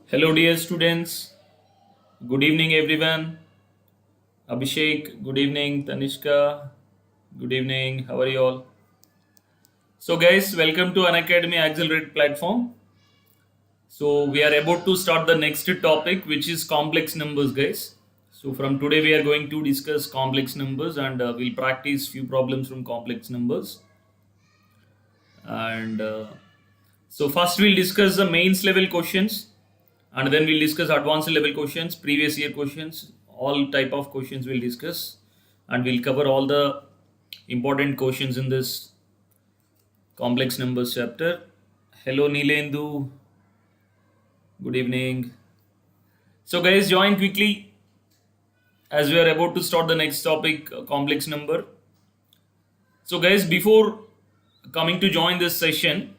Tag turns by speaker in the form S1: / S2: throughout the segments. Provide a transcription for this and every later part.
S1: Hello, dear students. Good evening, everyone. Abhishek, good evening. Tanishka, good evening. How are you all? So, guys, welcome to Unacademy Accelerate platform. So, we are about to start the next topic, which is complex numbers, guys. So, from today, we are going to discuss complex numbers and we'll practice few problems from complex numbers. And so, first, we'll discuss the mains level questions and then we'll discuss advanced level questions, previous year questions, all type of questions we'll discuss, and we'll cover all the important questions in this complex numbers chapter. Hello Nilendu, good evening. So guys, join quickly as we are about to start the next topic, complex number. So guys, before coming to join this session,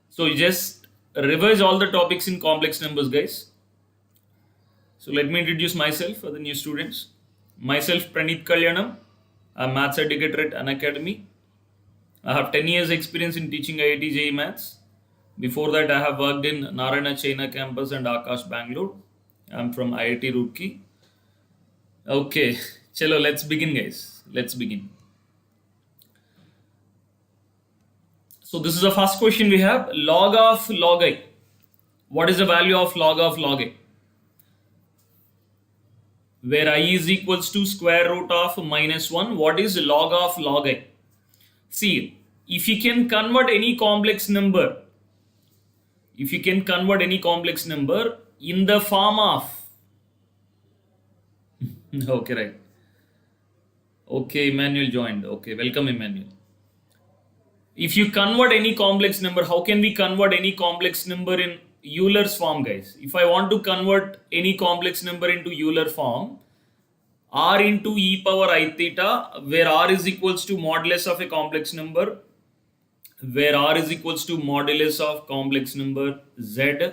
S1: so you just revise all the topics in complex numbers, guys. So let me introduce myself for the new students. Myself, Praneet Kalyanam. I'm maths educator at Unacademy. I have 10 years experience in teaching IIT-JEE maths. Before that, I have worked in Narayana China campus and Akash Bangalore. I'm from IIT Roorkee. Okay, chalo, let's begin, guys. Let's begin. So this is the first question we have. Log of log I. What is the value of log I? Where I is equals to square root of -1. What is log of log I? See, if you can convert any complex number, in the form of okay, right. Okay, Emmanuel joined. Okay, welcome Emmanuel. If you convert any complex number, how can we convert any complex number in Euler's form, guys? If I want to convert any complex number into Euler form, r into e power I theta, where r is equals to modulus of a complex number, z,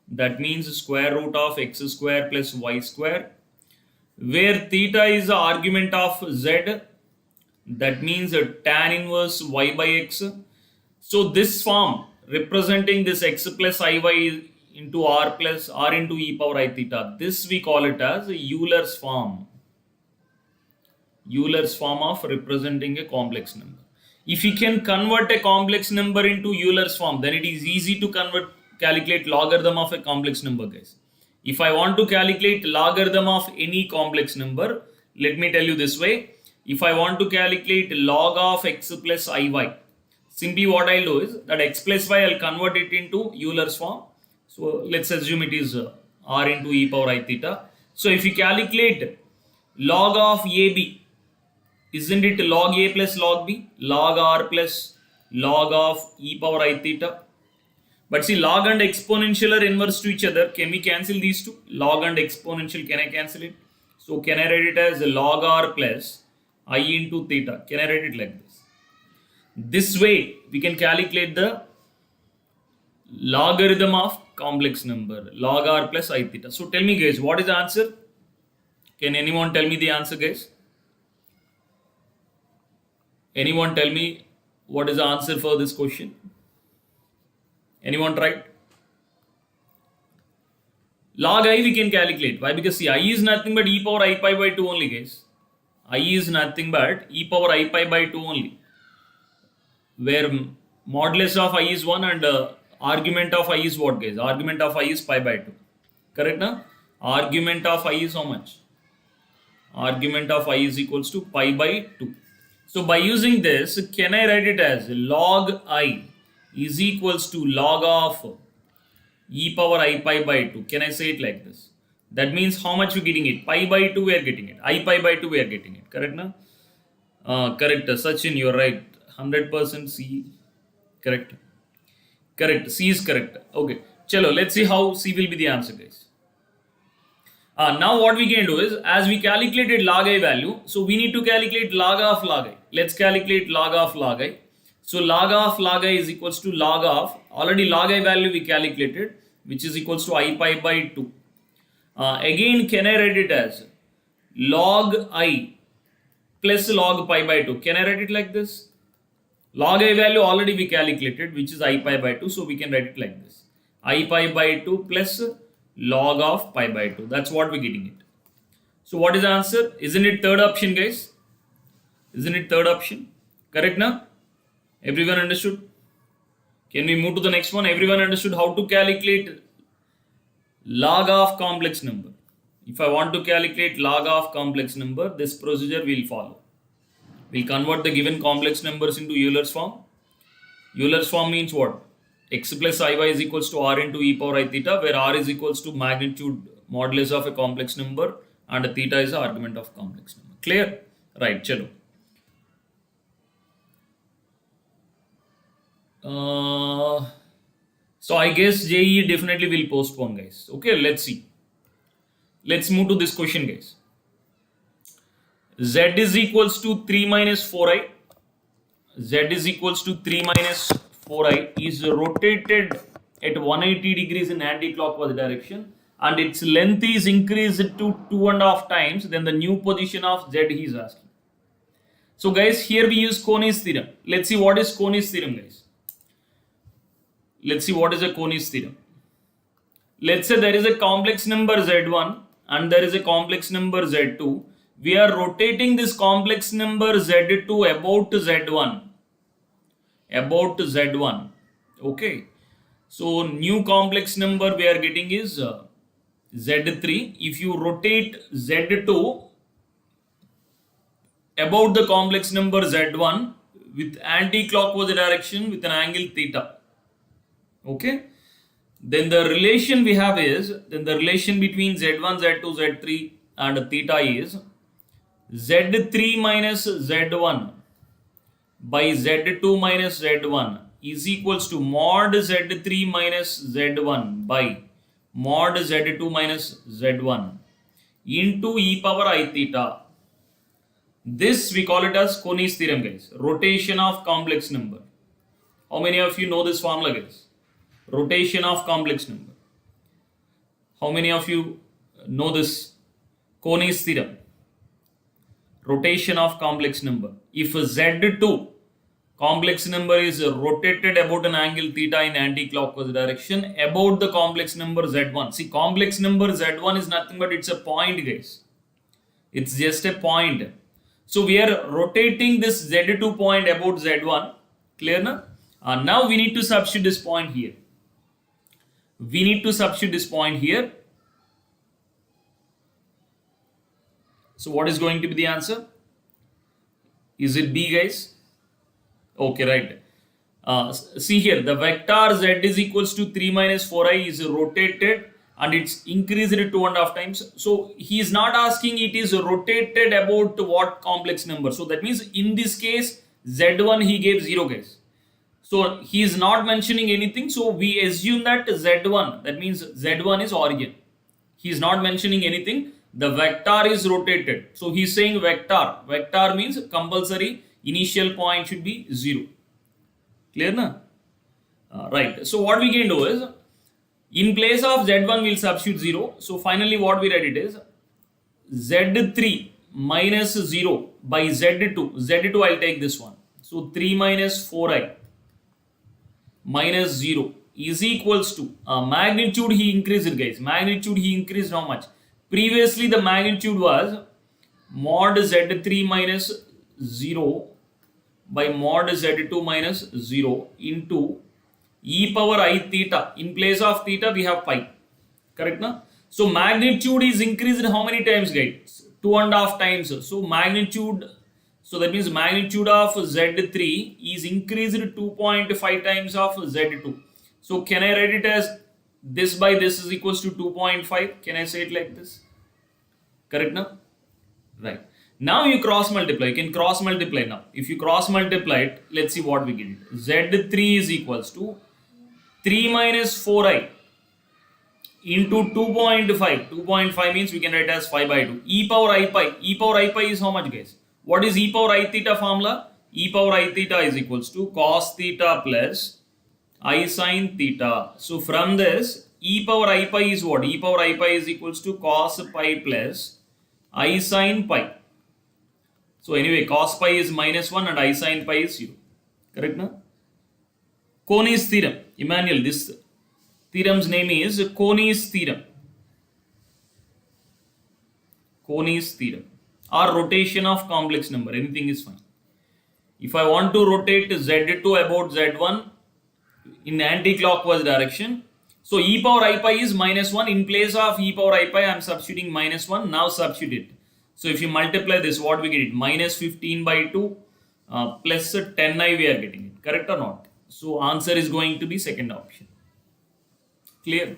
S1: that means square root of x square plus y square, where theta is the argument of z, that means tan inverse y by x. So this form representing this x plus iy into r into e power I theta, this we call it as Euler's form. Euler's form of representing a complex number. If you can convert a complex number into Euler's form, then it is easy to calculate logarithm of a complex number, guys. If I want to calculate logarithm of any complex number, let me tell you this way. If I want to calculate log of x plus iy, simply what I'll do is that x plus y, I'll convert it into Euler's form. So let's assume it is r into e power I theta. So if you calculate log of ab, isn't it log a plus log b? Log r plus log of e power I theta. But see, log and exponential are inverse to each other. Can we cancel these two? Log and exponential, can I cancel it? So can I write it as log r plus I into theta? Can I write it like this? This way, we can calculate the logarithm of complex number, log r plus I theta. So tell me, guys, what is the answer? Can anyone tell me the answer, guys? Anyone tell me what is the answer for this question? Anyone tried? Log I we can calculate. Why? Because see, I is nothing but e power I pi by 2 only, guys. I is nothing but e power I pi by 2 only. Where modulus of I is 1 and argument of I is what, guys? Argument of I is pi by 2. Correct, na? Argument of I is how much? Argument of I is equals to pi by 2. So by using this, can I write it as log I is equals to log of e power I pi by 2? Can I say it like this? That means how much we are getting it? Pi by 2 we are getting it. I pi by 2 we are getting it. Correct, na? Correct. Sachin, you are right. 100% C. Correct. Correct. C is correct. Okay. Chalo, let's see how C will be the answer, guys. Now what we can do is, as we calculated log I value, so we need to calculate log of log I. Let's calculate log of log I. So log of log I is equals to log of, already log I value we calculated, which is equals to I pi by 2. Again, can I write it as log I plus log pi by 2? Can I write it like this? Log I value already we calculated, which is I pi by 2, so we can write it like this. I pi by 2 plus log of pi by 2. That's what we're getting it. So what is the answer? Isn't it third option, guys? Isn't it third option? Correct now? Everyone understood? Can we move to the next one? Everyone understood how to calculate log of complex number. If I want to calculate log of complex number, this procedure will follow. We'll convert the given complex numbers into Euler's form. Euler's form means what? X plus Iy is equals to r into e power I theta, where r is equals to magnitude modulus of a complex number and theta is the argument of complex number. Clear? Right, chalo. So I guess JEE definitely will postpone, guys. Okay, let's see. Let's move to this question, guys. Z is equals to 3 minus 4i. Z is equals to 3 minus 4i is rotated at 180 degrees in anti-clockwise direction, and its length is increased to 2.5 times than the new position of Z he is asking. So guys, here we use Coni's theorem. Let's see what is Coni's theorem, guys. Let's see what is a Coni's theorem. Let's say there is a complex number Z1 and there is a complex number Z2. We are rotating this complex number Z2 about Z1. About Z1. Okay. So new complex number we are getting is Z3. If you rotate Z2 about the complex number Z1 with anti-clockwise direction with an angle theta. Okay. Then the relation we have is, then the relation between Z1, Z2, Z3 and theta is Z3 minus Z1 by Z2 minus Z1 is equals to mod Z3 minus Z1 by mod Z2 minus Z1 into e power I theta. This we call it as Coni's theorem, guys. Rotation of complex number. How many of you know this formula, guys? Rotation of complex number. How many of you know this Coni's theorem? Rotation of complex number. If Z2 complex number is rotated about an angle theta in anti-clockwise direction about the complex number Z1. See, complex number Z1 is nothing but it's a point, guys. It's just a point. So we are rotating this Z2 point about Z1. Clear now? Now we need to substitute this point here. We need to substitute this point here. So what is going to be the answer? Is it B, guys? Okay, right. See here, the vector Z is equals to 3 minus 4i is rotated and it's increased 2.5 times. So he is not asking it is rotated about what complex number. So that means in this case, Z1 he gave 0, guys. So he is not mentioning anything. So we assume that Z1, that means Z1 is origin. He is not mentioning anything. The vector is rotated. So he is saying vector. Vector means compulsory initial point should be 0. Clear na? Right. So what we can do is, in place of Z1 we'll substitute 0. So finally what we write it is Z3 minus 0 by Z2. Z2 I'll take this one. So 3 minus 4i minus 0 is equals to magnitude he increased it, guys. Magnitude he increased how much? Previously the magnitude was mod Z3 minus 0 by mod Z2 minus 0 into e power I theta. In place of theta we have pi. Correct na? So magnitude is increased how many times, guys? 2.5 times. So magnitude, so that means magnitude of Z3 is increased 2.5 times of Z2. So can I write it as this by this is equals to 2.5? Can I say it like this? Correct now? Right. Now you cross multiply. You can cross multiply now. If you cross multiply it, let's see what we get. Z3 is equals to 3 minus 4i into 2.5. 2.5 means we can write as 5 by 2. E power I pi. E power I pi is how much, guys? What is e power I theta formula? E power I theta is equals to cos theta plus I sin theta. So from this, e power I pi is what? E power I pi is equals to cos pi plus I sin pi. So anyway, cos pi is minus 1 and I sin pi is 0. Correct na? Coni's theorem. Emmanuel, this theorem's name is Coni's theorem. Coney's theorem or rotation of complex number, anything is fine. If I want to rotate Z2 about Z1 in anti-clockwise direction, so e power I pi is minus 1. In place of e power I pi, I am substituting minus 1. Now substitute it. So if you multiply this, what we get it? Minus 15 by 2 plus 10i we are getting it. Correct or not? So answer is going to be second option. Clear?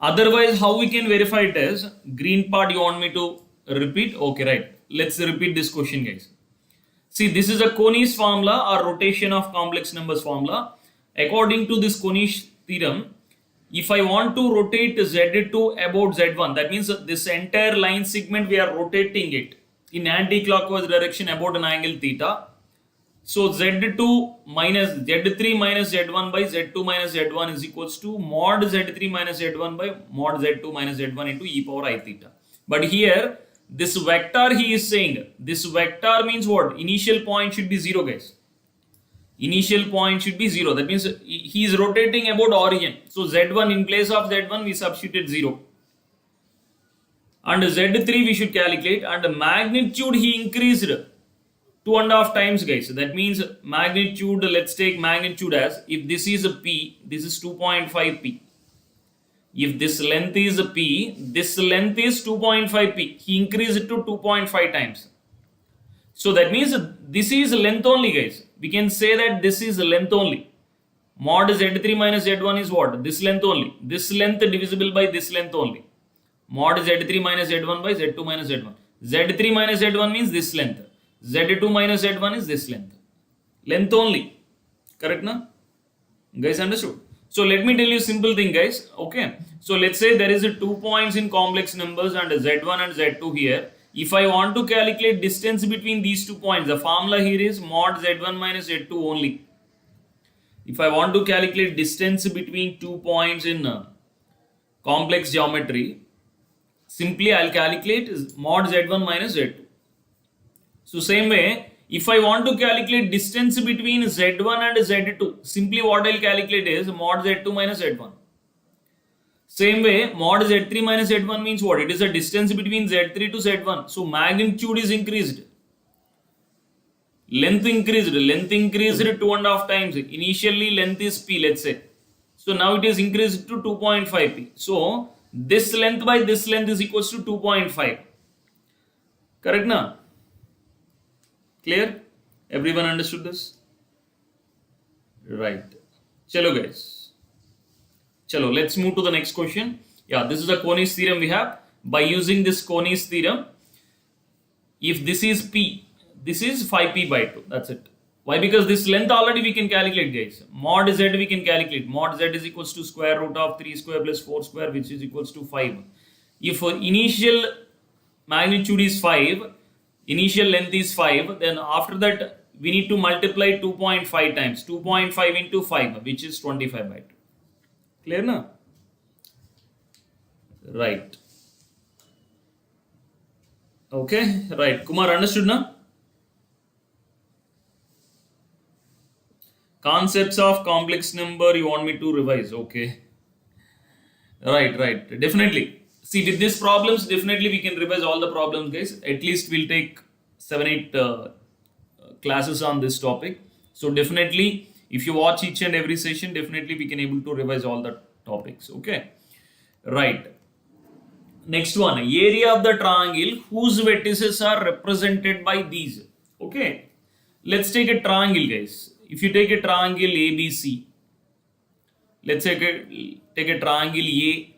S1: Otherwise, how we can verify it is, green part you want me to repeat? Okay, right. Let's repeat this question, guys. See, this is a Coney's formula or rotation of complex numbers formula. According to this Coney's theorem, if I want to rotate Z2 about Z1, that means this entire line segment we are rotating it in anti-clockwise direction about an angle theta. So Z2 minus Z3 minus Z1 by Z2 minus Z1 is equals to mod Z3 minus Z1 by mod Z2 minus Z1 into e power I theta. But here, this vector he is saying, this vector means what? Initial point should be 0, guys. Initial point should be 0. That means he is rotating about origin. So Z1, in place of Z1 we substituted 0. And Z3 we should calculate, and the magnitude he increased 2.5 times, guys. That means magnitude, let's take magnitude as, if this is a P, this is 2.5 P. If this length is a P, this length is 2.5 P. He increased it to 2.5 times. So that means this is length only, guys. We can say that this is length only. Mod Z3 minus Z1 is what? This length only. This length divisible by this length only. Mod Z3 minus Z1 by Z2 minus Z1. Z3 minus Z1 means this length. Z2 minus Z1 is this length. Length only. Correct, na? Guys, understood? So let me tell you simple thing, guys. Okay. So let's say there is a 2 points in complex numbers and Z1 and Z2 here. If I want to calculate distance between these 2 points, the formula here is mod Z1 minus Z2 only. If I want to calculate distance between 2 points in complex geometry, simply I'll calculate mod Z1 minus Z2. So same way, if I want to calculate distance between Z1 and Z2, simply what I'll calculate is mod Z2 minus Z1. Same way, mod Z3 minus Z1 means what? It is the distance between Z3 to Z1. So magnitude is increased. Length increased. Length increased 2.5 times. Initially length is P, let's say. So now it is increased to 2.5 P. So this length by this length is equals to 2.5. Correct, na? Clear? Everyone understood this? Right. Chalo, guys. Chalo, let's move to the next question. Yeah, this is a Coney's theorem we have. By using this Coney's theorem, if this is P, this is 5P by 2. That's it. Why? Because this length already we can calculate, guys. Mod Z we can calculate. Mod Z is equals to square root of 3 square plus 4 square, which is equals to 5. If initial magnitude is 5, initial length is 5, then after that we need to multiply 2.5 times. 2.5 into 5, which is 25 by 2. Clear, na? Right. Okay, right. Kumar, understood, na? Concepts of complex number you want me to revise. Okay. Right. Definitely. See, with these problems, definitely we can revise all the problems, guys. At least we'll take 7-8 classes on this topic. So definitely, if you watch each and every session, definitely we can able to revise all the topics. Okay. Right. Next one, area of the triangle whose vertices are represented by these. Okay. Let's take a triangle, guys. If you take a triangle ABC, let's take a triangle A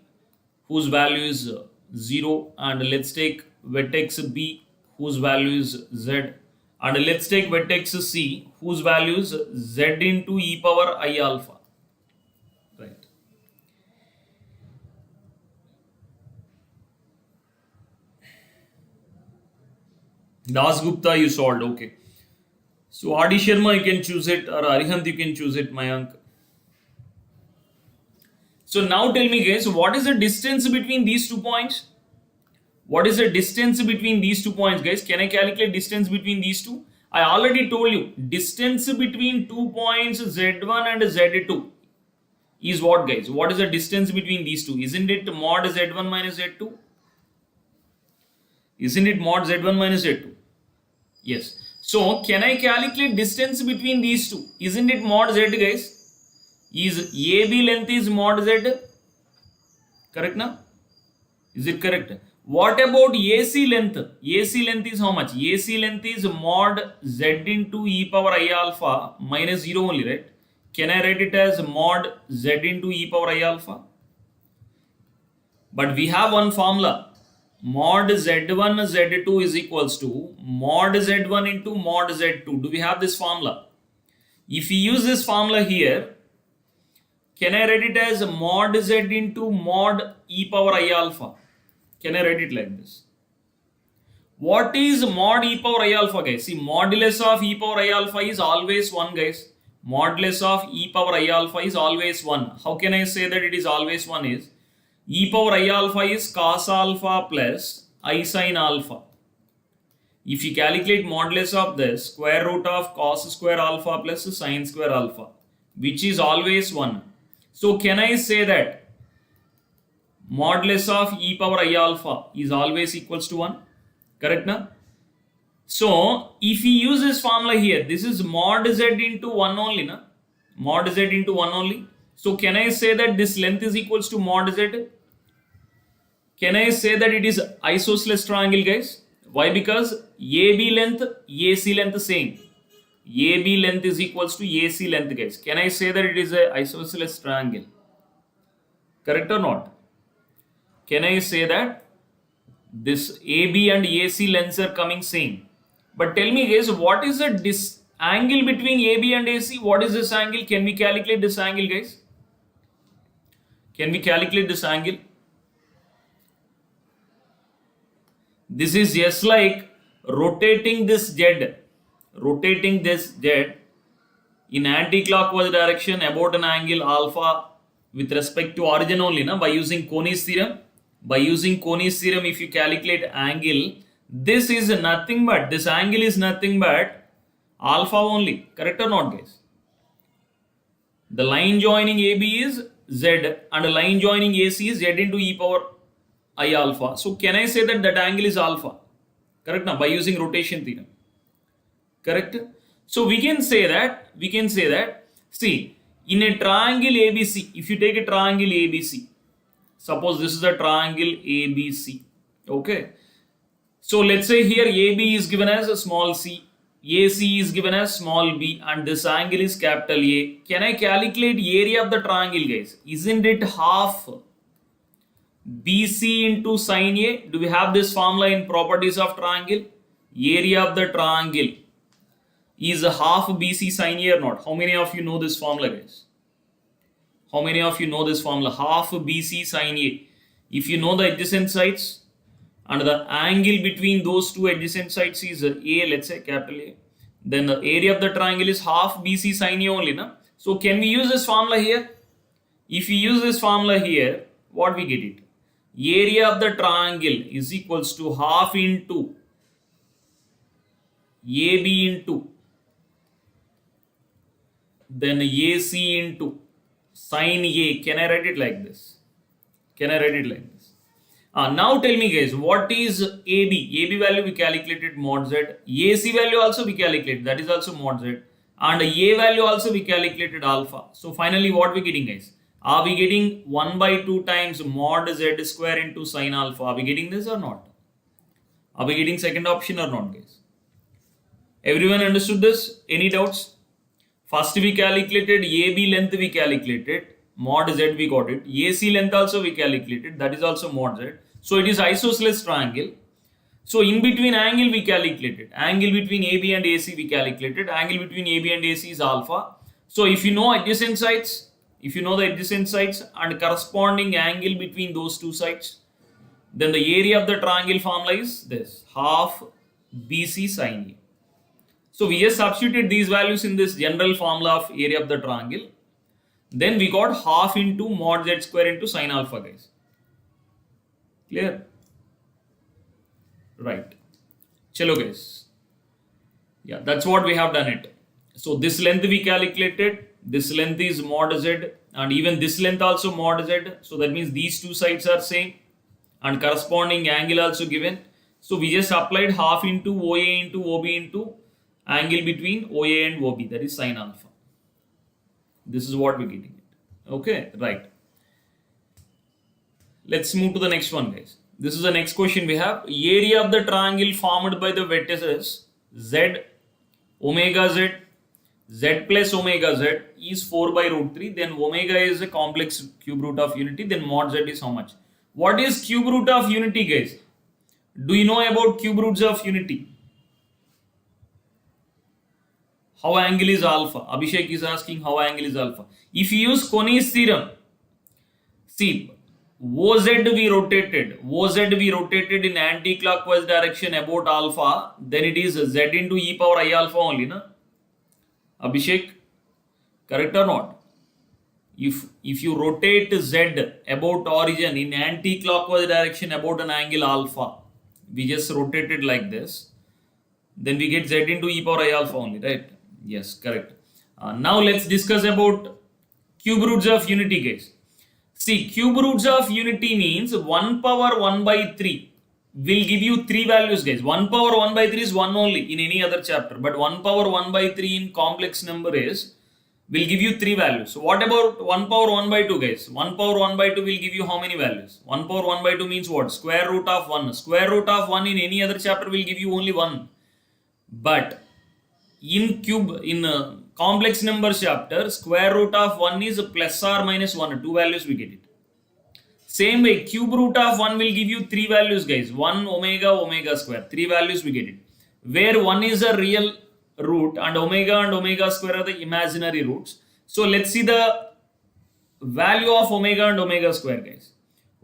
S1: whose value is 0, and let's take vertex B whose value is Z, and let's take vertex C whose value is Z into e power I alpha. Right. Das Gupta you solved. Okay. So Adi Sharma you can choose it, or Arihant you can choose it, Mayank. So now tell me, guys, what is the distance between these 2 points? What is the distance between these 2 points, guys? Can I calculate distance between these two? I already told you, distance between 2 points Z1 and Z2 is what, guys? What is the distance between these two? Isn't it mod Z1 minus Z2? Isn't it mod z1 minus z2? Yes. So can I calculate distance between these two? Isn't it mod z, guys? Is AB length is mod z? Correct now? Is it correct? What about AC length? AC length is how much? AC length is mod z into e power I alpha minus 0 only, right? Can I write it as mod z into e power I alpha? But we have one formula. Mod z1 z2 is equals to mod z1 into mod z2. Do we have this formula? If we use this formula here, can I write it as mod z into mod e power I alpha? Can I write it like this? What is mod e power I alpha, guys? See, modulus of e power I alpha is always 1, guys. Modulus of e power I alpha is always 1. How can I say that it is always 1 is? E power I alpha is cos alpha plus I sin alpha. If you calculate modulus of this, square root of cos square alpha plus sin square alpha, which is always 1. So can I say that modulus of e power I alpha is always equals to 1? Correct now? So if we use this formula here, this is mod z into 1 only, na? Mod z into 1 only. So can I say that this length is equals to mod z? Can I say that it is isosceles triangle, guys? Why? Because AB length, AC length same. AB length is equals to AC length, guys. Can I say that it is a isosceles triangle? Correct or not? Can I say that this AB and AC lengths are coming same? But tell me, guys, what is the angle between AB and AC? What is this angle? Can we calculate this angle, guys? Can we calculate this angle? This is just like rotating this Z in anti-clockwise direction about an angle alpha with respect to origin only, na? By using Coni's theorem. By using Coni's theorem, if you calculate angle, this angle is nothing but alpha only. Correct or not, guys? The line joining AB is Z and the line joining AC is Z into e power I alpha. So can I say that angle is alpha? Correct now, by using rotation theorem. Correct? So we can say that, see, in a triangle ABC, if you take a triangle ABC, suppose this is a triangle ABC, okay? So let's say here AB is given as a small c, AC is given as small b, and this angle is capital A. Can I calculate area of the triangle, guys? Isn't it half BC into sin A? Do we have this formula in properties of triangle? Area of the triangle is half BC sin A or not? How many of you know this formula, guys? How many of you know this formula? Half BC sin A. If you know the adjacent sides and the angle between those two adjacent sides is A, let's say capital A, then the area of the triangle is half BC sin A only, na? So can we use this formula here? If we use this formula here, what we get it? Area of the triangle is equals to half into AB into then AC into sin A. Can I write it like this? Can I write it like this? Now tell me, guys, what is AB? AB value we calculated mod Z. AC value also we calculated, that is also mod Z. And A value also we calculated alpha. So finally what we getting, guys? Are we getting 1 by 2 times mod Z square into sin alpha? Are we getting this or not? Are we getting second option or not, guys? Everyone understood this? Any doubts? First we calculated AB length, we calculated mod Z, we got it. AC length also we calculated, that is also mod Z. So it is isosceles triangle. So in between angle we calculated, angle between AB and AC we calculated, angle between AB and AC is alpha. So if you know adjacent sides, if you know the adjacent sides and corresponding angle between those two sides, then the area of the triangle formula is this, half BC sin A. So we just substituted these values in this general formula of area of the triangle. Then we got half into mod Z square into sin alpha, guys. Clear? Right. Chalo, guys. Yeah, that's what we have done it. So this length we calculated. This length is mod Z, and even this length also mod Z. So that means these two sides are same and corresponding angle also given. So we just applied half into OA into OB into angle between OA and OB, that is sine alpha. This is what we're getting it. Okay, right. Let's move to the next one, guys. This is the next question we have. Area of the triangle formed by the vertices Z, omega Z, Z plus omega Z is 4 by root 3. Then omega is a complex cube root of unity. Then mod Z is how much? What is cube root of unity, guys? Do you know about cube roots of unity? How angle is alpha? Abhishek is asking how angle is alpha. If you use Coni's theorem, see, OZ we rotated in anti-clockwise direction about alpha, then it is Z into e power I alpha only, na? Abhishek, correct or not? If you rotate Z about origin in anti-clockwise direction about an angle alpha, we just rotate it like this, then we get Z into e power I alpha only, right? Yes, correct. Now let's discuss about cube roots of unity, guys. See, cube roots of unity means 1 power 1 by 3 will give you 3 values, guys. 1 power 1 by 3 is 1 only in any other chapter, but 1 power 1 by 3 in complex number is will give you 3 values. So what about 1 power 1 by 2, guys? 1 power 1 by 2 will give you how many values? 1 power 1 by 2 means what? Square root of 1. Square root of 1 in any other chapter will give you only 1. But in complex number chapter, square root of 1 is plus or minus 1. 2 values we get it. Same way, cube root of 1 will give you 3 values, guys. 1 omega square. 3 values we get it. Where 1 is a real root and omega square are the imaginary roots. So let's see the value of omega and omega square, guys.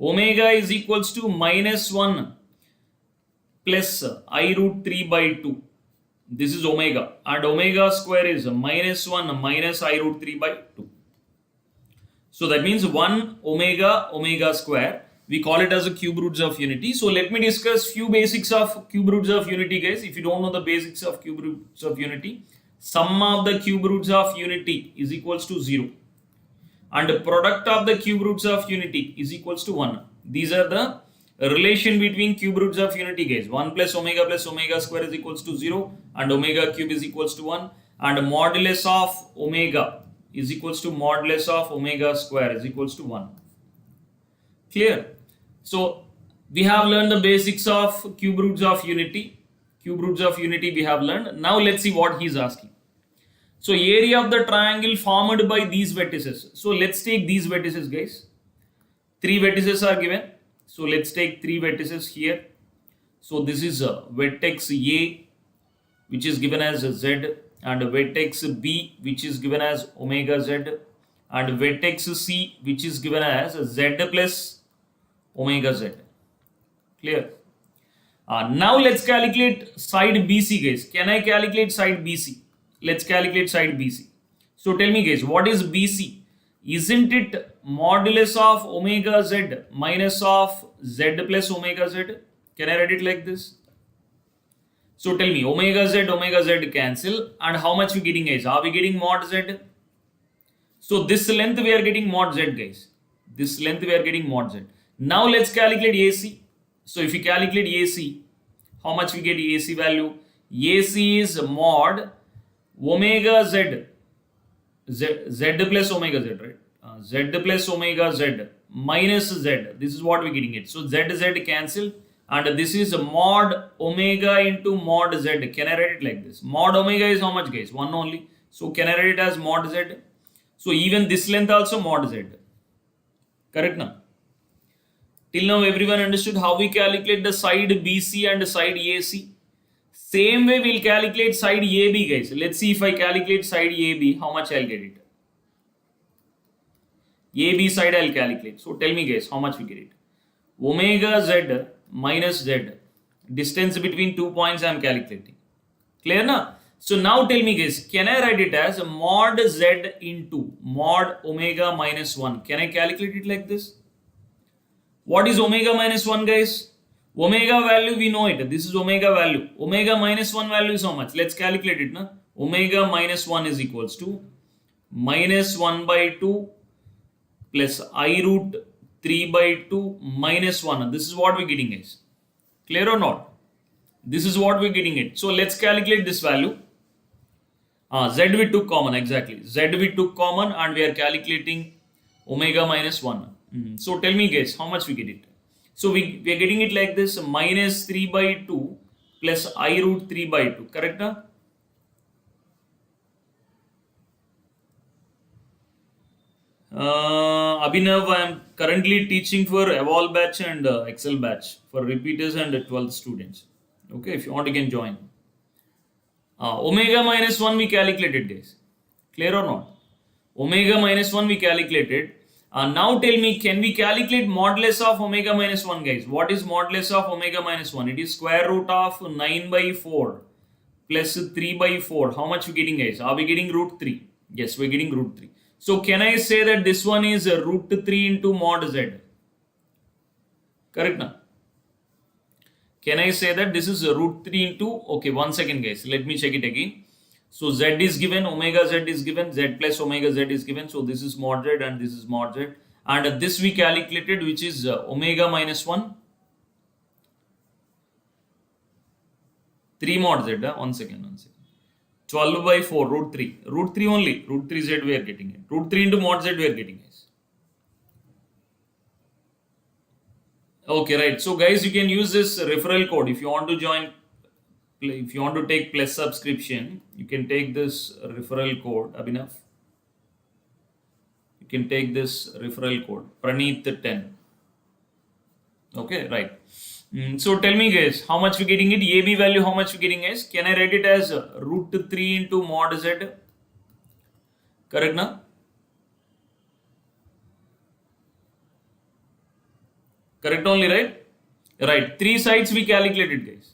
S1: Omega is equals to minus 1 plus I root 3 by 2. This is omega, and omega square is minus 1 minus I root 3 by 2. So that means 1 omega square. We call it as a cube roots of unity. So let me discuss few basics of cube roots of unity, guys. If you don't know the basics of cube roots of unity, sum of the cube roots of unity is equals to 0. And the product of the cube roots of unity is equals to 1. These are the relation between cube roots of unity, guys. 1 plus omega square is equals to 0 and omega cube is equals to 1, and modulus of omega is equals to modulus of omega square is equals to 1. Clear? So we have learned the basics of cube roots of unity. Cube roots of unity we have learned. Now let's see what he is asking. So area of the triangle formed by these vertices. So let's take these vertices, guys. 3 vertices are given. So let's take 3 vertices here. So this is vertex A, which is given as Z, and vertex B, which is given as omega Z, and vertex C, which is given as Z plus omega Z. Clear? Now let's calculate side BC, guys. Can I calculate side BC? Let's calculate side BC. So tell me, guys, what is BC? Isn't it modulus of omega Z minus of Z plus omega Z? Can I write it like this? So tell me, omega Z cancel, and how much we getting, guys? Are we getting mod Z? So this length we are getting mod Z, guys. This length we are getting mod Z. Now let's calculate AC. So if we calculate AC, how much we get AC value? AC is mod omega Z plus omega Z, right? Z plus omega Z minus Z. This is what we're getting it. So Z cancel, and this is mod omega into mod Z. Can I write it like this? Mod omega is how much, guys? 1 only. So can I write it as mod Z? So even this length also mod Z. Correct now? Till now everyone understood how we calculate the side BC and side AC. Same way we'll calculate side AB, guys. Let's see if I calculate side AB, how much I'll get it. AB side I'll calculate. So tell me, guys, how much we get it. Omega Z minus Z. Distance between 2 points I am calculating. Clear na? So now tell me, guys, can I write it as mod Z into mod omega minus 1? Can I calculate it like this? What is omega minus 1, guys? Omega value, we know it. This is omega value. Omega minus 1 value is how much? Let's calculate it. Na? Omega minus 1 is equals to minus 1 by 2 plus I root 3 by 2 minus 1. This is what we're getting, guys. Clear or not? This is what we're getting it. So let's calculate this value. Z we took common, exactly. Z we took common and we are calculating omega minus 1. So tell me guys, how much we get it? So we are getting it like this, minus 3 by 2 plus I root 3 by 2, correct? Abhinav, I am currently teaching for Evolve batch and Excel batch for repeaters and 12th students. Okay, if you want, you can join. Omega minus 1 we calculated, guys. Clear or not? Omega minus 1 we calculated. Now tell me, can we calculate modulus of omega minus 1, guys? What is modulus of omega minus 1? It is square root of 9 by 4 plus 3 by 4. How much we getting, guys? Are we getting root 3? Yes, we're getting root 3. So can I say that this one is root 3 into mod z? Correct now? Can I say that this is root 3 into, okay, 1 second guys, let me check it again. So z is given, omega z is given, z plus omega z is given. So this is mod z and this is mod z. And this we calculated, which is omega minus 1. 3 mod z, 1 second. 12 by 4, root 3. Root 3 only, root 3 z we are getting it. Root 3 into mod z we are getting it. Okay, right. So guys, you can use this referral code if you want to join. If you want to take plus subscription, you can take this referral code, Abhinav. You can take this referral code, Praneet 10. Okay, right. So tell me guys, how much we getting it? AB value, how much we getting guys? Can I write it as root 3 into mod z? Correct na? Correct only, right? Right. 3 sides we calculated, guys.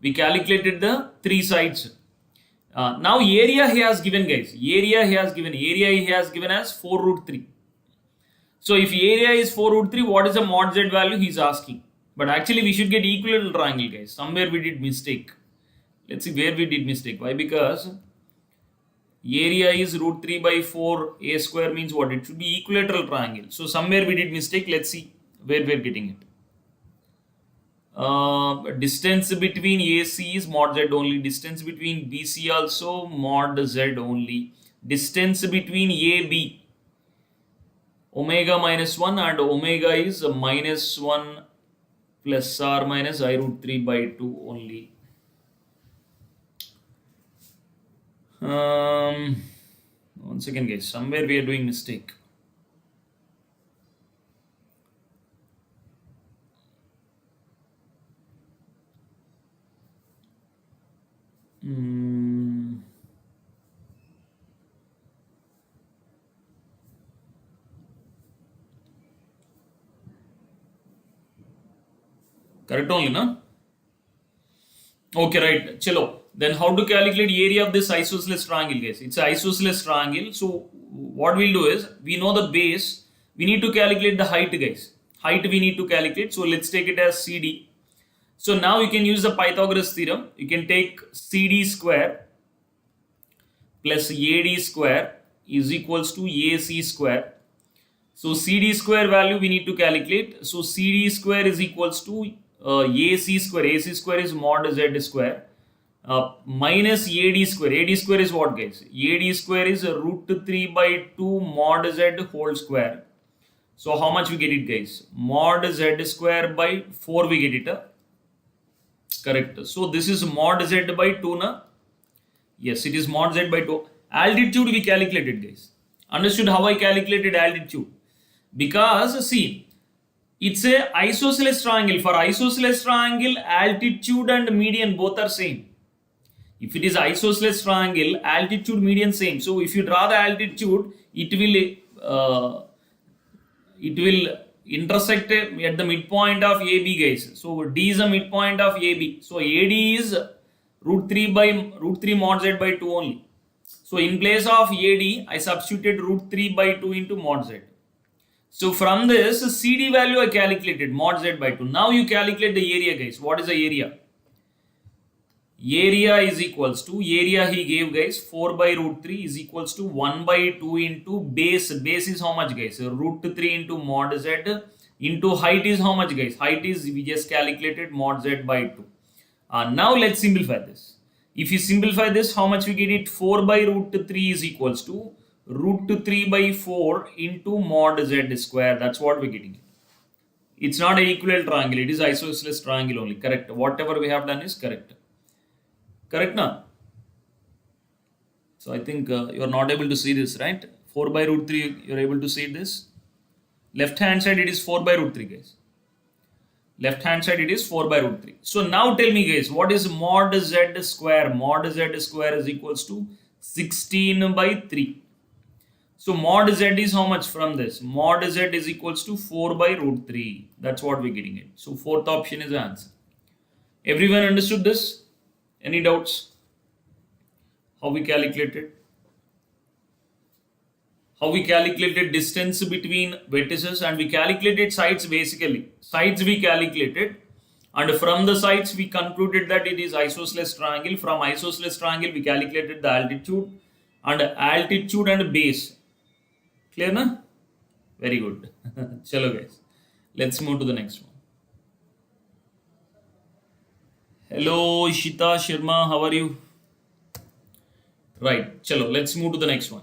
S1: We calculated the 3 sides. Now area he has given, guys. Area he has given as 4 root 3. So if area is 4 root 3, what is the mod z value he is asking? But actually we should get equilateral triangle, guys. Somewhere we did mistake. Let's see where we did mistake. Why? Because area is root 3 by 4, a square means what? It should be equilateral triangle. So somewhere we did mistake. Let's see where we are getting it. Distance between AC is mod z only. Distance between BC also mod z only. Distance between AB, omega minus 1 and omega is minus 1 plus or minus I root 3 by 2 only. One second guys, somewhere we are doing mistake. Correct only, na? Okay, right. Chalo. Then how to calculate area of this isosceles triangle, guys? It's an isosceles triangle. So what we'll do is, we know the base. We need to calculate the height, guys. Height we need to calculate. So let's take it as CD. So now you can use the Pythagoras theorem. You can take CD square plus AD square is equals to AC square. So CD square value we need to calculate. So CD square is equals to AC square. AC square is mod Z square minus AD square. AD square is what, guys? AD square is root 3 by 2 mod Z whole square. So how much we get it, guys? Mod Z square by 4 we get it. Correct. So this is mod Z by 2 na? Yes, it is mod Z by 2. Altitude we calculated, guys. Understood how I calculated altitude? Because see, it's a isosceles triangle. For isosceles triangle, altitude and median both are same. If it is isosceles triangle, altitude, median same. So if you draw the altitude, it will intersect at the midpoint of AB, guys. So D is the midpoint of AB. So AD is root 3 mod Z by 2 only. So in place of AD, I substituted root 3 by 2 into mod Z. So from this CD value I calculated mod Z by 2. Now you calculate the area, guys. What is the area? Area is equals to, area he gave, guys, 4 by root 3 is equals to 1 by 2 into base. Base is how much, guys? Root 3 into mod Z into height is how much, guys? Height is, we just calculated mod Z by 2. Now let's simplify this. If you simplify this, how much we get it? 4 by root 3 is equals to root 3 by 4 into mod z square. That's what we're getting. It's not an equilateral triangle. It is isosceles triangle only. Correct. Whatever we have done is correct. Correct now? So I think you are not able to see this, right? 4 by root 3, you are able to see this. Left hand side, it is 4 by root 3, guys. Left hand side, it is 4 by root 3. So now tell me, guys, what is mod z square? Mod z square is equals to 16 by 3. So mod z is how much from this? Mod z is equals to 4 by root 3. That's what we're getting it. So fourth option is the answer. Everyone understood this? Any doubts? How we calculated? How we calculated distance between vertices, and we calculated sides basically. Sides we calculated, and from the sides we concluded that it is isosceles triangle. From isosceles triangle we calculated the altitude and base. Clear na? Very good. Chalo guys. Let's move to the next one. Hello Ishita Sharma, how are you? Right. Chalo, let's move to the next one.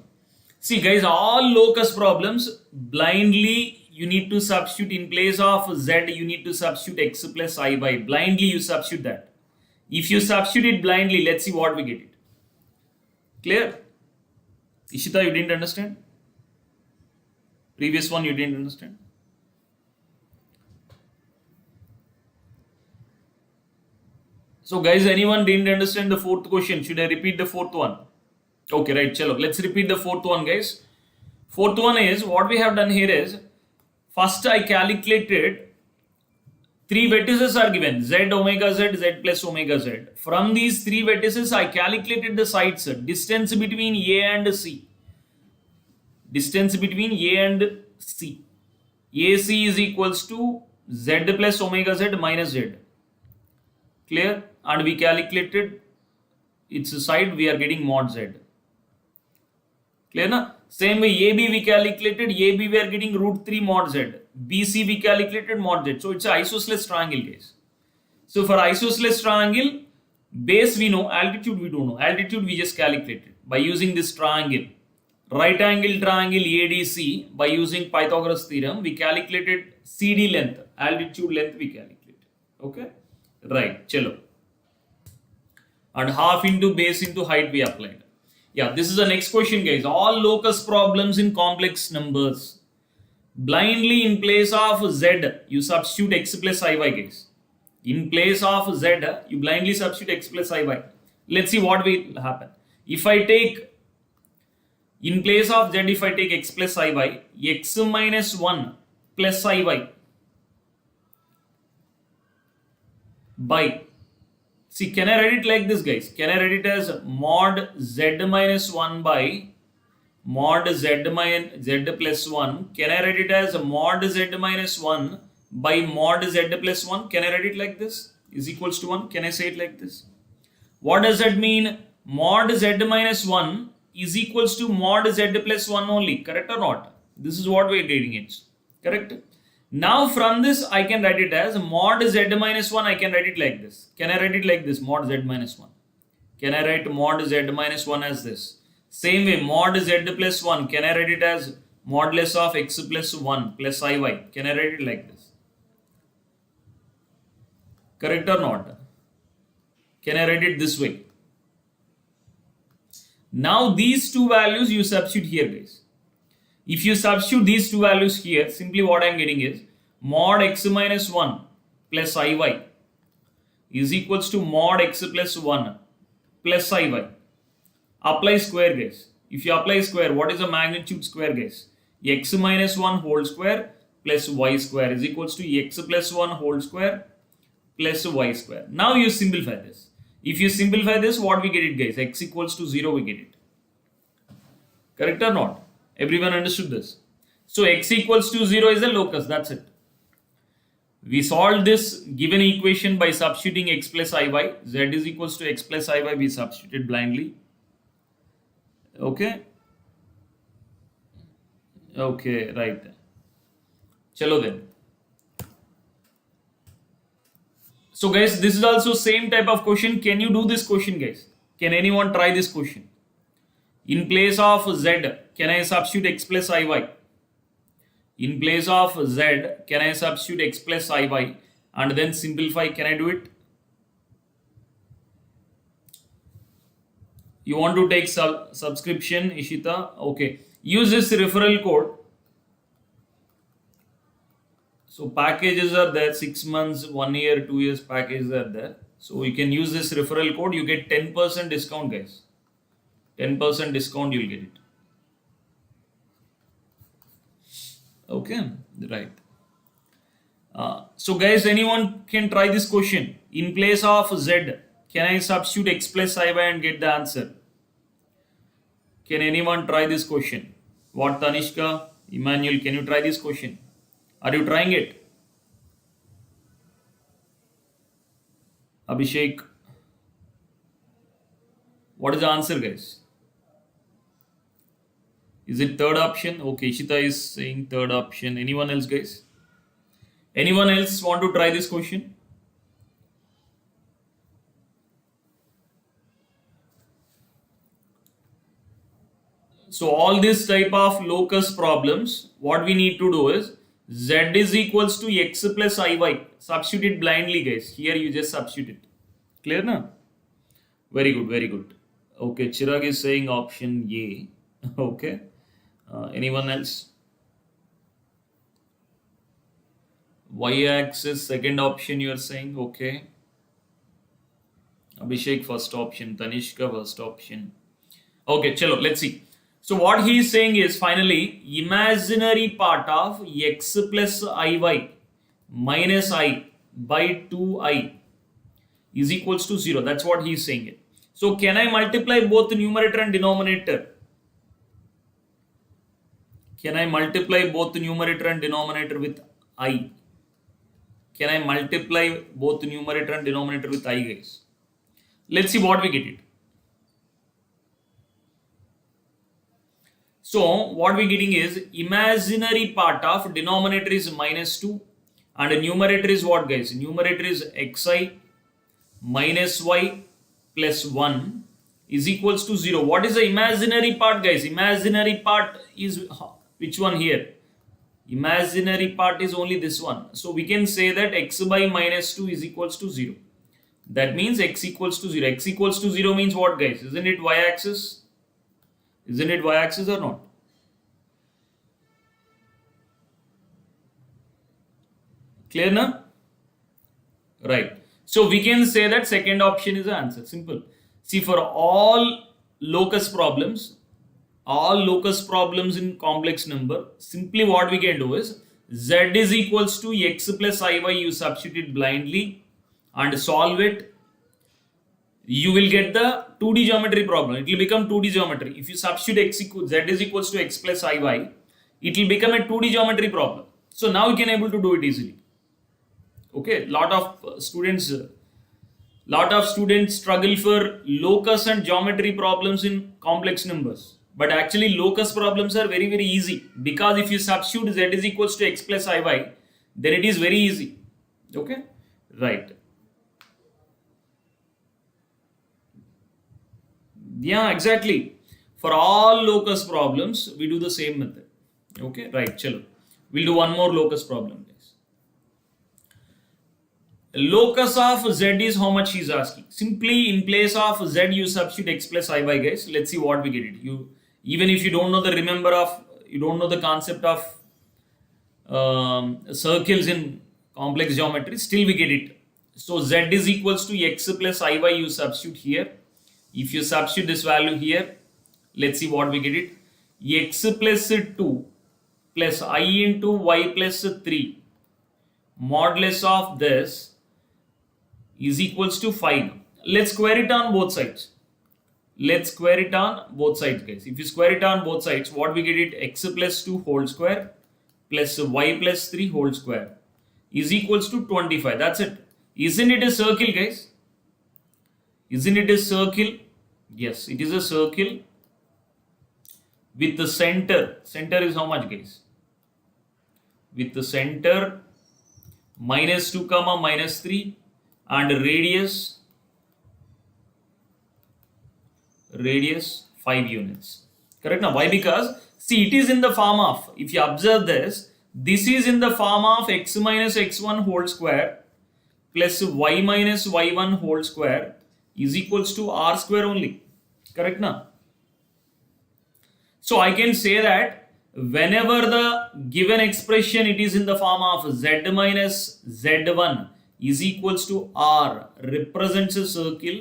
S1: See guys, all locus problems, blindly you need to substitute in place of z, you need to substitute x plus I by. Blindly you substitute that. If you substitute it blindly, let's see what we get it. Clear? Ishita, you didn't understand? Previous one you didn't understand? So guys, anyone didn't understand the fourth question? Should I repeat the fourth one? Okay, right, chalo. Let's repeat the fourth one, guys. Fourth one is, what we have done here is, first I calculated 3 vertices are given, z omega z, z plus omega z. From these 3 vertices, I calculated the sides, distance between A and C. Distance between A and C. AC is equals to z plus omega z minus z. Clear? And we calculated its side, we are getting mod z. Clear na? Same way AB we calculated, AB we are getting root 3 mod z. BC we calculated mod z. So it's an isosceles triangle, guys. So for isosceles triangle, base we know, altitude we don't know. Altitude we just calculated by using this triangle. Right angle triangle ADC, by using Pythagoras theorem, we calculated CD length, altitude length we calculated. Okay? Right, chalo. And half into base into height we applied. Yeah, this is the next question, guys. All locus problems in complex numbers. Blindly in place of z, you substitute x plus iy, guys. In place of z, you blindly substitute x plus iy. Let's see what will happen. If I take, in place of z, if I take x plus iy, x minus 1 plus iy by, see, can I write it like this, guys? Can I write it as mod z minus 1 by mod z plus 1? Can I write it as mod z minus 1 by mod z plus 1? Can I write it like this? Is equals to 1. Can I say it like this? What does that mean? Mod z minus 1 is equals to mod z plus 1 only. Correct or not? This is what we are getting it. Correct? Now from this I can write it as mod z minus 1. I can write it like this. Can I write it like this? Mod z minus 1. Can I write mod z minus 1 as this? Same way, mod z plus 1. Can I write it as modulus of x plus 1 plus iy? Can I write it like this? Correct or not? Can I write it this way? Now these two values you substitute here, guys. If you substitute these two values here, simply what I am getting is mod x minus 1 plus iy is equals to mod x plus 1 plus iy. Apply square, guys. If you apply square, what is the magnitude square, guys? X minus 1 whole square plus y square is equals to x plus 1 whole square plus y square. Now you simplify this. If you simplify this, what we get it, guys? X equals to 0, we get it. Correct or not? Everyone understood this? So x equals to 0 is a locus. That's it. We solved this given equation by substituting x plus iy. Z is equals to x plus iy. We substituted blindly. Okay. Okay, right. Chalo then. So guys, this is also same type of question. Can you do this question, guys? Can anyone try this question? In place of z, can I substitute x plus iy? In place of z, can I substitute x plus iy and then simplify? Can I do it? You want to take subscription, Ishita? Okay. Use this referral code. So packages are there, 6 months, 1 year, 2 years packages are there. So you can use this referral code. You get 10% discount, guys. 10% discount you'll get it. Okay, right. So guys, anyone can try this question. In place of z, can I substitute x plus iy and get the answer? Can anyone try this question? What, Tanishka, Emmanuel, can you try this question? Are you trying it? Abhishek, what is the answer, guys? Is it third option? Okay, Ishita is saying third option. Anyone else, guys? Anyone else want to try this question? So all this type of locus problems, what we need to do is z is equals to x plus iy. Substitute it blindly, guys. Here you just substitute it. Clear now? Very good, very good. Okay, Chirag is saying option A. Okay. Anyone else? Y-axis, second option you are saying. Okay. Abhishek, first option. Tanishka, first option. Okay, chalo, let's see. So what he is saying is finally imaginary part of x plus iy minus I by 2i is equals to 0. That's what he is saying. So can I multiply both the numerator and denominator? Can I multiply both the numerator and denominator with I? Can I multiply both the numerator and denominator with I, guys? Let's see what we get it. So what we're getting is imaginary part of denominator is minus 2 and numerator is what, guys? Numerator is xi minus y plus 1 is equals to 0. What is the imaginary part, guys? Imaginary part is which one here? Imaginary part is only this one. So we can say that x by minus 2 is equals to 0. That means x equals to 0. X equals to 0 means what, guys? Isn't it y-axis? Isn't it y-axis or not? Clear now? Right. So we can say that second option is the answer. Simple. See, for all locus problems in complex number, simply what we can do is z is equals to x plus iy. You substitute it blindly and solve it. You will get the 2D geometry problem. It will become 2D geometry. If you substitute z is equals to x plus iy, it will become a 2D geometry problem. So now you can able to do it easily. Okay, lot of students struggle for locus and geometry problems in complex numbers. But actually locus problems are very, very easy, because if you substitute z is equals to x plus iy, then it is very easy. Okay, right. Yeah, exactly. For all locus problems, we do the same method. Okay, right. Chalo. We'll do one more locus problem, guys. Locus of z is how much he's asking. Simply in place of z, you substitute x plus iy, guys. Let's see what we get it. Even if you don't know the concept of circles in complex geometry, still we get it. So z is equals to x plus iy, you substitute here. If you substitute this value here, let's see what we get it. X plus 2 plus I into y plus 3 modulus of this is equals to 5. Let's square it on both sides. Let's square it on both sides, guys. If you square it on both sides, what we get it? X plus 2 whole square plus y plus 3 whole square is equals to 25. That's it. Isn't it a circle, guys? Isn't it a circle? Yes, it is a circle with the center. Center is how much, guys? With the center minus 2 comma minus 3 and radius 5 units. Correct now? Why? Because see, it is in the form of, if you observe this is in the form of x minus x1 whole square plus y minus y1 whole square is equals to r square only. Correct now? So I can say that whenever the given expression it is in the form of z minus z1 is equals to r, represents a circle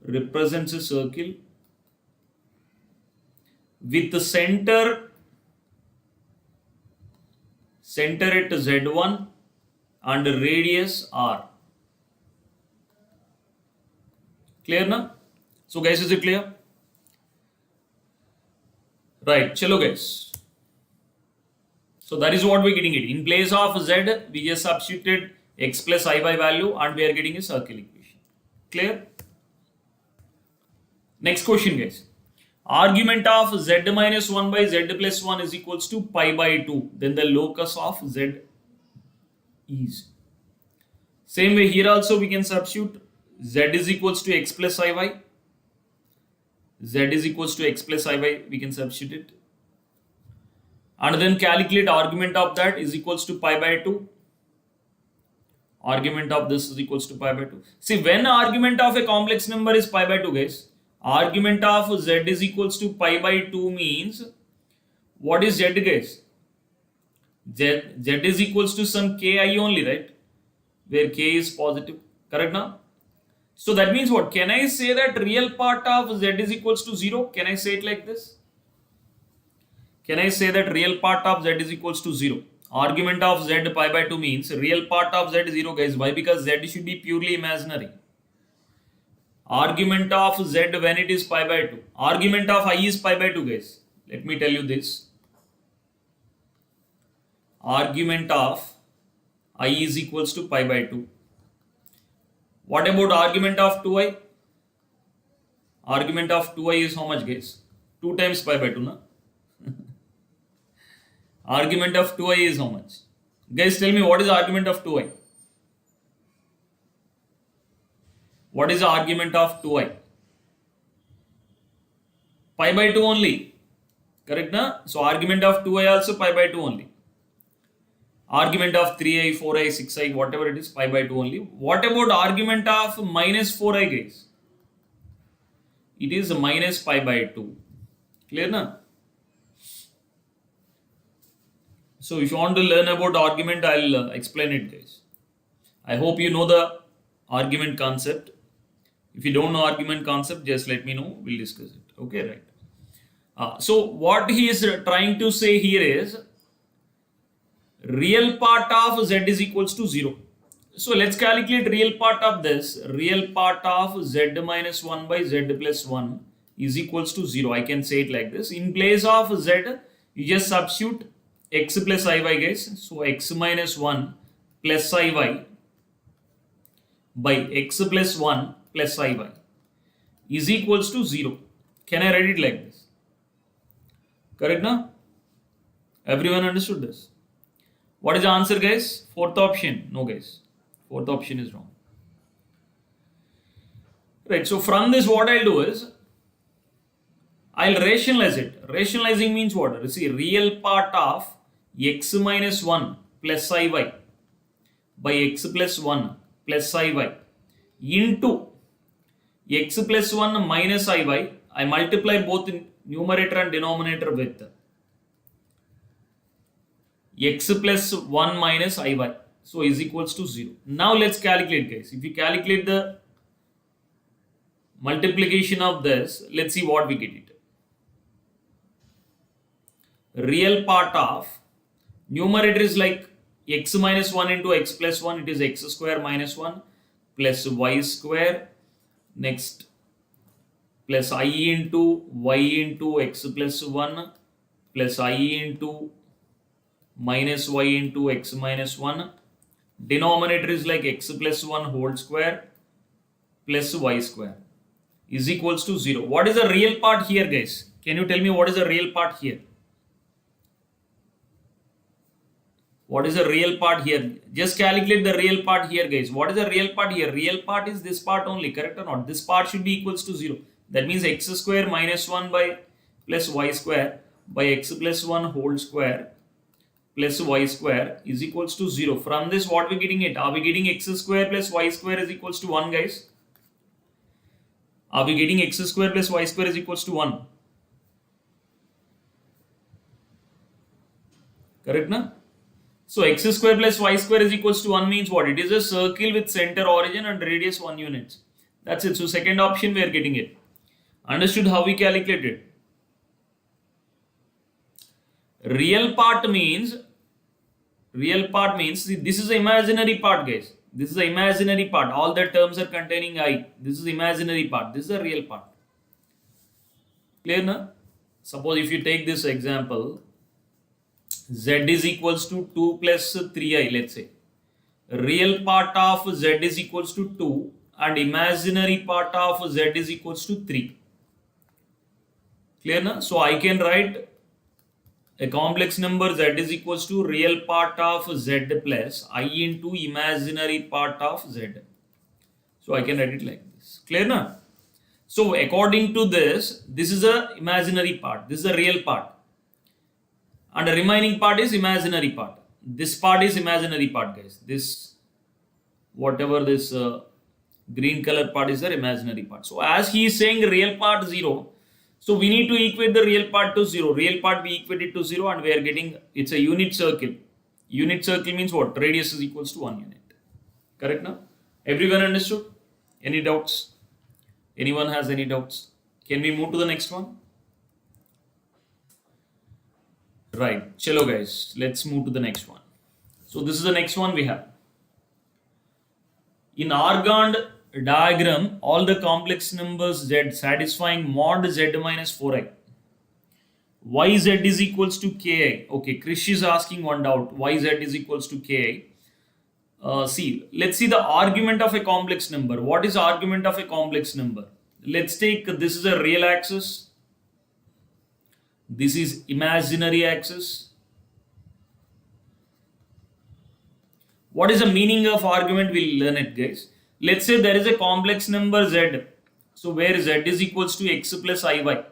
S1: with the center at z1 and radius r. Clear now? So guys, is it clear? Right, chalo guys. So that is what we're getting it. In place of z, we just substituted x plus I by value and we are getting a circle equation. Clear? Next question guys. Argument of z minus 1 by z plus 1 is equals to pi by 2. Then the locus of z is. Same way here also we can substitute z is equals to x plus iy. Z is equals to x plus iy, we can substitute it. And then calculate argument of that is equals to pi by 2. Argument of this is equals to pi by 2. See, when argument of a complex number is pi by 2 guys, argument of z is equals to pi by 2 means, what is z guys? Z is equals to some ki only, right? Where k is positive, correct now? So that means what? Can I say that real part of z is equals to 0? Can I say it like this? Can I say that real part of z is equals to 0? Argument of z pi by 2 means real part of z 0 guys. Why? Because z should be purely imaginary. Argument of z when it is pi by 2. Argument of I is pi by 2 guys. Let me tell you this. Argument of I is equals to pi by 2. What about argument of 2i? Argument of 2i is how much guys? 2 times pi by 2 na? Argument of 2i is how much? Guys, tell me what is the argument of 2i? What is the argument of 2i? Pi by 2 only. Correct na? So argument of 2i also pi by 2 only. Argument of 3i, 4i, 6i, whatever it is, pi by 2 only. What about argument of minus 4i guys? It is minus pi by 2. Clear na? So if you want to learn about argument, I'll explain it guys. I hope you know the argument concept. If you don't know argument concept, just let me know. We'll discuss it. Okay, right. So what he is trying to say here is real part of z is equals to 0. So let's calculate real part of this. Real part of z minus 1 by z plus 1 is equals to 0. I can say it like this. In place of z, you just substitute x plus iy guys. So x minus 1 plus iy by x plus 1 plus iy is equals to 0. Can I write it like this? Correct now? Everyone understood this? What is the answer guys? Fourth option. No guys. Fourth option is wrong. Right. So from this what I'll do is I'll rationalize it. Rationalizing means what? See, real part of x minus 1 plus iy by x plus 1 plus iy into x plus 1 minus iy. I multiply both in numerator and denominator with x plus 1 minus iy. So is equals to 0. Now let's calculate guys. If we calculate the multiplication of this, let's see what we get it. Real part of numerator is like x minus 1 into x plus 1. It is x square minus 1 plus y square. Next plus I into y into x plus 1 plus I into minus y into x minus 1. Denominator is like x plus 1 whole square plus y square is equals to 0. What is the real part here guys? Can you tell me what is the real part here? What is the real part here? Just calculate the real part here, guys. What is the real part here? Real part is this part only, correct or not? This part should be equals to 0. That means x square minus 1 by plus y square by x plus 1 whole square plus y square is equals to 0. From this, what we getting it? Are we getting x square plus y square is equals to 1, guys? Are we getting x square plus y square is equals to 1? Correct, na? So x square plus y square is equals to 1 means what? It is a circle with center, origin and radius 1 units. That's it. So second option we are getting it. Understood how we calculated? Real part means see, this is the imaginary part, guys. This is the imaginary part. All the terms are containing I. This is the imaginary part. This is the real part. Clear, na? Suppose if you take this example, z is equals to 2 plus 3i, let's say. Real part of z is equals to 2 and imaginary part of z is equals to 3. Clear, na? So I can write a complex number z is equals to real part of z plus I into imaginary part of z. So I can write it like this. Clear, na? So according to this, this is a imaginary part. This is a real part. And the remaining part is imaginary part. This part is imaginary part, guys. This, whatever this green color part is the imaginary part. So as he is saying real part 0, so we need to equate the real part to 0. Real part we equate it to 0 and we are getting, it's a unit circle. Unit circle means what? Radius is equals to 1 unit. Correct now? Everyone understood? Any doubts? Anyone has any doubts? Can we move to the next one? Right, chalo guys, let's move to the next one. So this is the next one we have. In Argand diagram, all the complex numbers z satisfying mod z minus 4i. Yz is equals to ki. Okay, Krish is asking one doubt. Yz is equals to ki. See, let's see the argument of a complex number. What is argument of a complex number? Let's take, this is a real axis. This is imaginary axis. What is the meaning of argument? We'll learn it, guys. Let's say there is a complex number z. So where z is equals to x plus iy.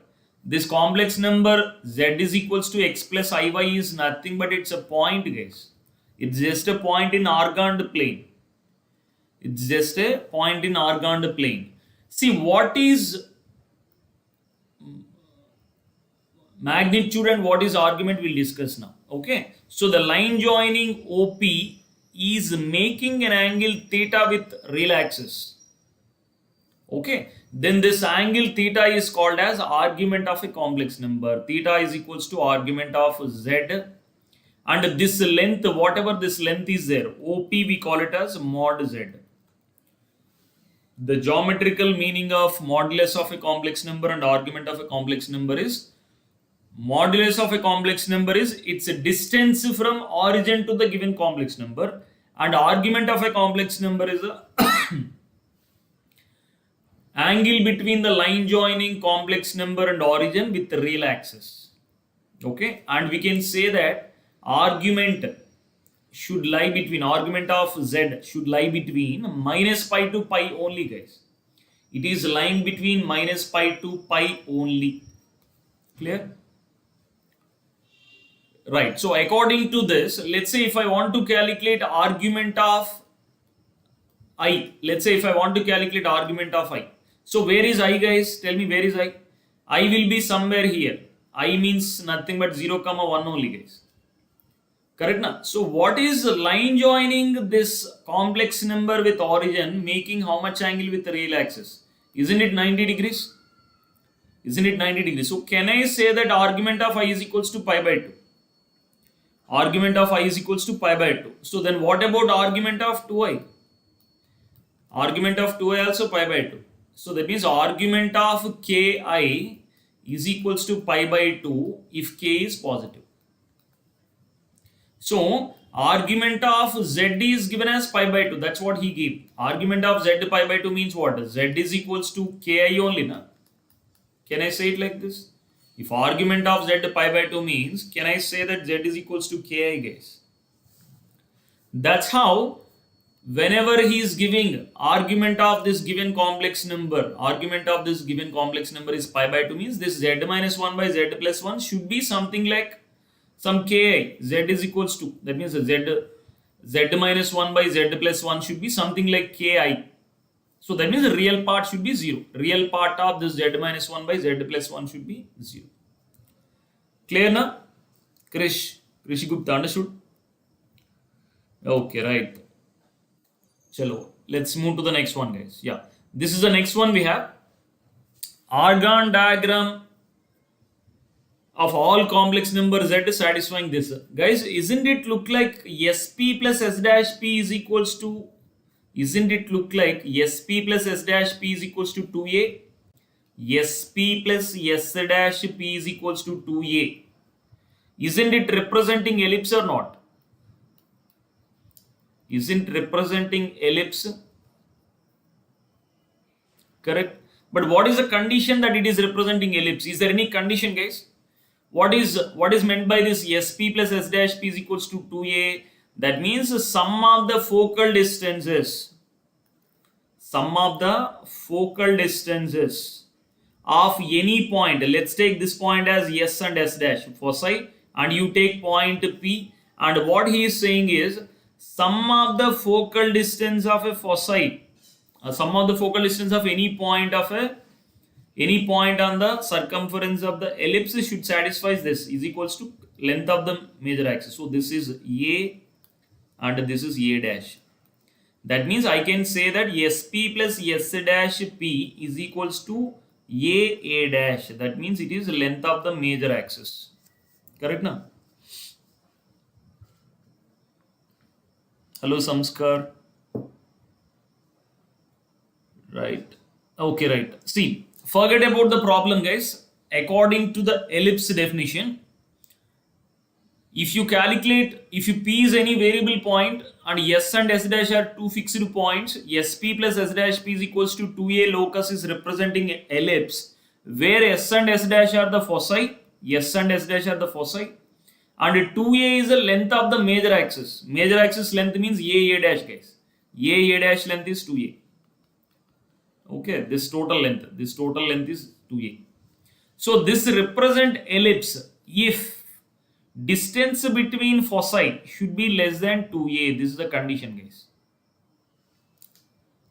S1: This complex number z is equals to x plus iy is nothing but it's a point, guys. It's just a point in Argand plane. It's just a point in Argand plane. See, what is magnitude and what is argument we'll discuss now. Okay. So the line joining OP is making an angle theta with real axis. Okay. Then this angle theta is called as argument of a complex number. Theta is equals to argument of z. And this length, whatever this length is there, OP we call it as mod z. The geometrical meaning of modulus of a complex number and argument of a complex number is, modulus of a complex number is its distance from origin to the given complex number, and argument of a complex number is a angle between the line joining complex number and origin with the real axis. Okay, and we can say that argument should lie between, argument of z should lie between minus pi to pi only, guys. It is lying between minus pi to pi only. Clear? Right. So according to this, let's say if I want to calculate argument of I, let's say if I want to calculate argument of I. So where is I, guys? Tell me, where is I? I will be somewhere here. I means nothing but 0, 1 only, guys. Correct na? So what is line joining this complex number with origin making how much angle with the real axis? Isn't it 90 degrees? Isn't it 90 degrees? So can I say that argument of I is equals to pi by 2? Argument of I is equals to pi by 2. So then what about argument of 2i? Argument of 2i also pi by 2. So that means argument of ki is equals to pi by 2 if k is positive. So argument of z is given as pi by 2. That's what he gave. Argument of z pi by 2 means what? Z is equals to ki only, na? Can I say it like this? If argument of z pi by 2 means, can I say that z is equals to ki, guys? That's how whenever he is giving argument of this given complex number, is pi by 2, means this z minus 1 by z plus 1 should be something like some ki. Z is equals to, that means z minus 1 by z plus 1 should be something like ki. So that means the real part should be 0. Real part of this z minus 1 by z plus 1 should be 0. Clear na? Krish Gupta, understood? Okay, right. Chalo, let's move to the next one, guys. Yeah, this is the next one we have. Argon diagram of all complex numbers z satisfying this. Guys, isn't it look like sp plus s dash p is equals to, isn't it look like sp plus s dash p is equals to 2a? Sp plus s dash p is equals to 2a. Isn't it representing ellipse or not? Isn't representing ellipse? Correct. But what is the condition that it is representing ellipse? Is there any condition, guys? What is meant by this sp plus s dash p is equals to 2a? That means sum of the focal distances of any point. Let's take this point as s and s dash foci, and you take point p, and what he is saying is sum of the focal distance of a foci, sum of the focal distance of any point on the circumference of the ellipse should satisfy this is equals to length of the major axis. So this is a and this is a dash. That means I can say that sp plus s dash p is equals to a dash. That means it is length of the major axis. Correct na? Hello Samskar. Right. Okay, right. See, forget about the problem, guys. According to the ellipse definition, if you p is any variable point and s and s dash are two fixed points, sp plus s dash p is equals to 2a locus is representing ellipse where s and s dash are the foci, and 2a is the length of the major axis. Major axis length means a dash, guys. A dash length is 2a. Okay, this total length is 2a. So this represent ellipse if distance between foci should be less than 2a. This is the condition, guys.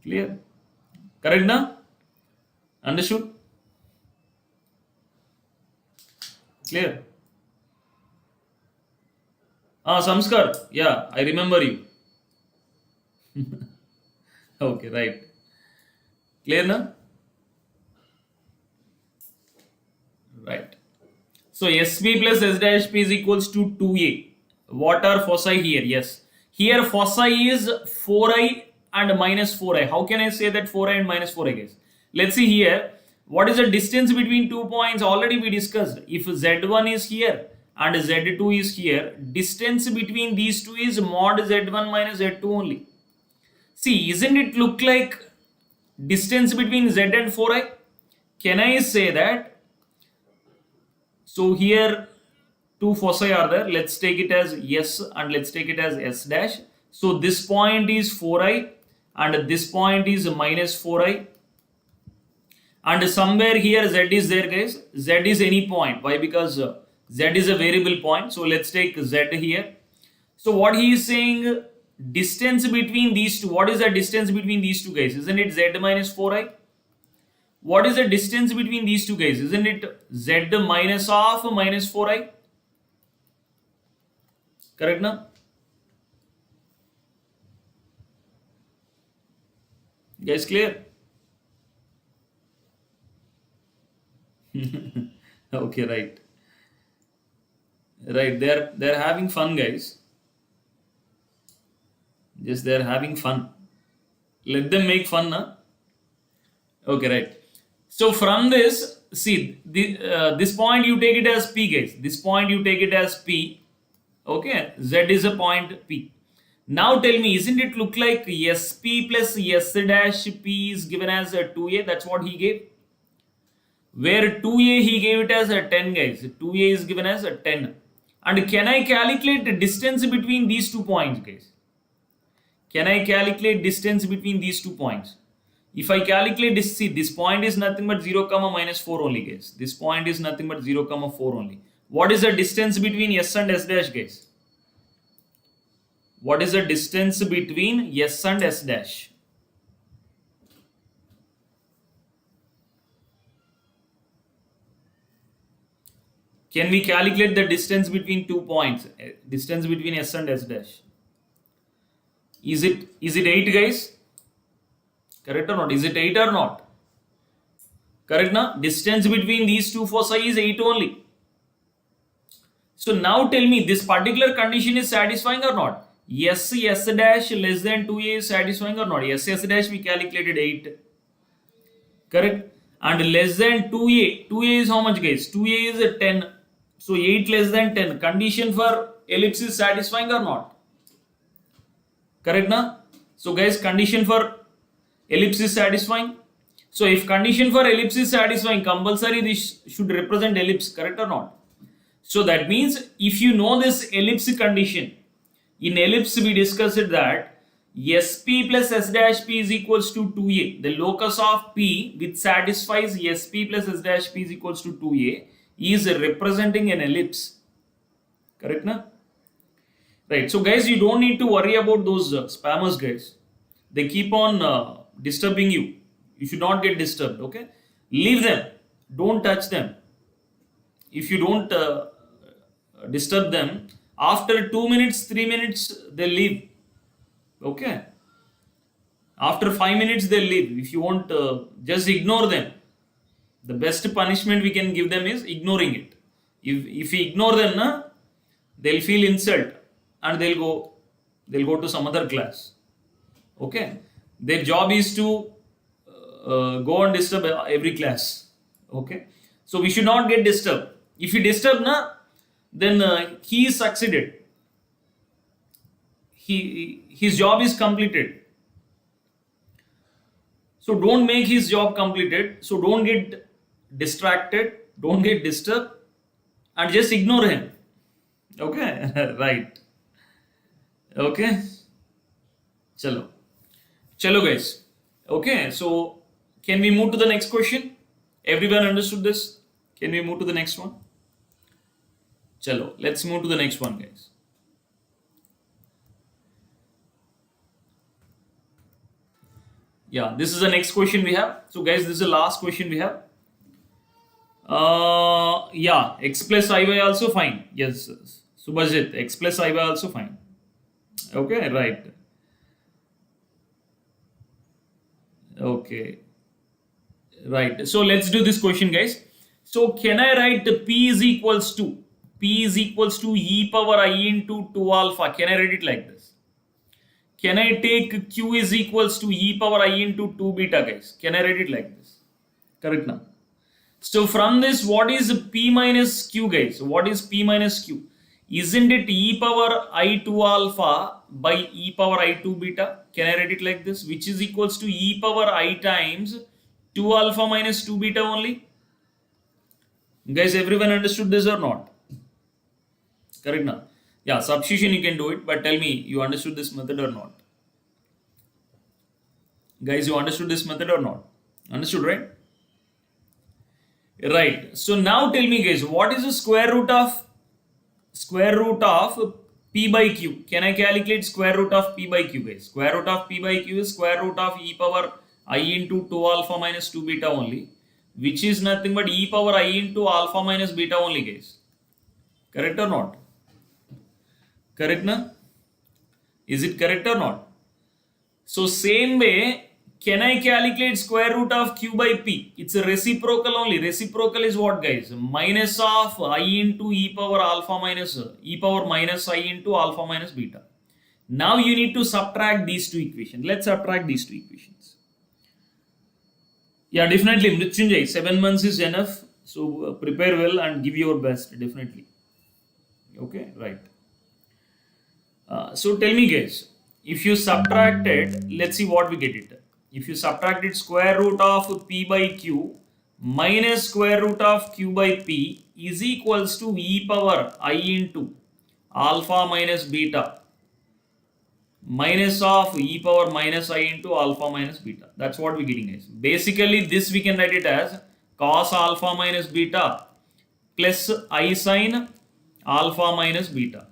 S1: Clear? Correct na? Understood? Clear? Samskar, yeah, I remember you. Okay, right. Clear na? Right. So sp plus s dash p is equals to 2a. What are foci here? Yes. Here foci is 4i and minus 4i. How can I say that 4i and minus 4i, guys? Let's see here. What is the distance between 2 points? Already we discussed. If z1 is here and z2 is here, distance between these two is mod z1 minus z2 only. See, isn't it look like distance between z and 4i? Can I say that? So here two foci are there. Let's take it as s and let's take it as s dash. So this point is 4i and this point is minus 4i. And somewhere here z is there, guys. Z is any point. Why? Because z is a variable point. So let's take z here. So what he is saying, distance between these two. What is the distance between these two, guys? Isn't it z minus 4i? What is the distance between these two, guys? Isn't it z minus of minus 4i? Correct na? Guys, clear? Okay, right. Right, they're having fun, guys. Just they're having fun. Let them make fun, na? Okay, right. So from this, see, this point you take it as P, guys. This point you take it as P. Okay, Z is a point P. Now tell me, isn't it look like SP plus S dash P is given as a 2A? That's what he gave. Where 2A he gave it as a 10, guys. 2A is given as a 10. And can I calculate the distance between these 2 points, guys? can I calculate distance between these 2 points? If I calculate this, see, this point is nothing but 0 comma minus 4 only, guys. This point is nothing but 0 comma 4 only. What is the distance between S and S dash, guys? What is the distance between S and S dash? Can we calculate the distance between 2 points? Distance between S and S dash. Is it 8, guys? Correct or not? Is it 8 or not? Correct now? Distance between these two foci is 8 only. So now tell me, this particular condition is satisfying or not? Yes, S dash less than 2a is satisfying or not? Yes, S dash we calculated 8. Correct? And less than 2a. 2a is how much, guys? 2a is 10. So 8 less than 10. Condition for ellipse is satisfying or not? Correct now? So guys, condition for ellipse is satisfying. So if condition for ellipse is satisfying, compulsory this should represent ellipse, correct or not? So that means if you know this ellipse condition, in ellipse we discussed that SP plus S dash P is equals to 2A. The locus of P which satisfies SP plus S dash P is equals to 2A is representing an ellipse. Correct na? Right. So guys, you don't need to worry about those spammers, guys. They keep on disturbing you. You should not get disturbed. Okay. Leave them. Don't touch them. If you don't disturb them, after 2 minutes, 3 minutes, they leave. Okay. After 5 minutes, they leave. If you want, just ignore them. The best punishment we can give them is ignoring it. If we ignore them, na, they'll feel insult and they'll go to some other class. Okay. Their job is to go and disturb every class. Okay. So we should not get disturbed. If you disturb, na, then he is succeeded. His job is completed. So don't make his job completed. So don't get distracted. Don't get disturbed. And just ignore him. Okay. Right. Okay. Chalo guys. Okay. So can we move to the next question? Everyone understood this? Can we move to the next one? Chalo, let's move to the next one, guys. Yeah, this is the next question we have. So guys, this is the last question we have. Yeah, X plus IY also fine. Yes, Subhajit, X plus IY also fine. Okay, right. Okay. Right. So let's do this question, guys. So can I write P is equals to e power I into 2 alpha? Can I write it like this? Can I take Q is equals to e power I into 2 beta, guys? Can I write it like this? Correct now. So from this, what is P minus Q, guys? What is P minus Q? Isn't it e power I2 alpha by e power I2 beta? Can I write it like this? Which is equals to e power I times 2 alpha minus 2 beta only. Guys, everyone understood this or not? Correct now. Yeah, substitution you can do it, but tell me, you understood this method or not? Guys, you understood this method or not? Understood, right? Right. So now tell me, guys, what is the square root of P by Q? Can I calculate square root of P by Q, guys? Square root of P by Q is square root of e power I into 2 alpha minus 2 beta only, which is nothing but e power I into alpha minus beta only, guys. Correct or not? Correct na? Is it correct or not? So same way, can I calculate square root of Q by P? It's a reciprocal only. Reciprocal is what, guys? Minus of I into e power alpha minus e power minus I into alpha minus beta. Now you need to subtract these two equations. Let's subtract these two equations. Yeah, definitely, Mrityunjay, 7 months is enough. So prepare well and give your best, definitely. Okay, right. So tell me, guys, if you subtract it, let's see what we get it. If you subtracted square root of P by Q minus square root of Q by P is equals to e power I into alpha minus beta. minus of e power minus I into alpha minus beta. That's what we're getting, guys. Basically, this we can write it as cos alpha minus beta plus I sin alpha minus beta.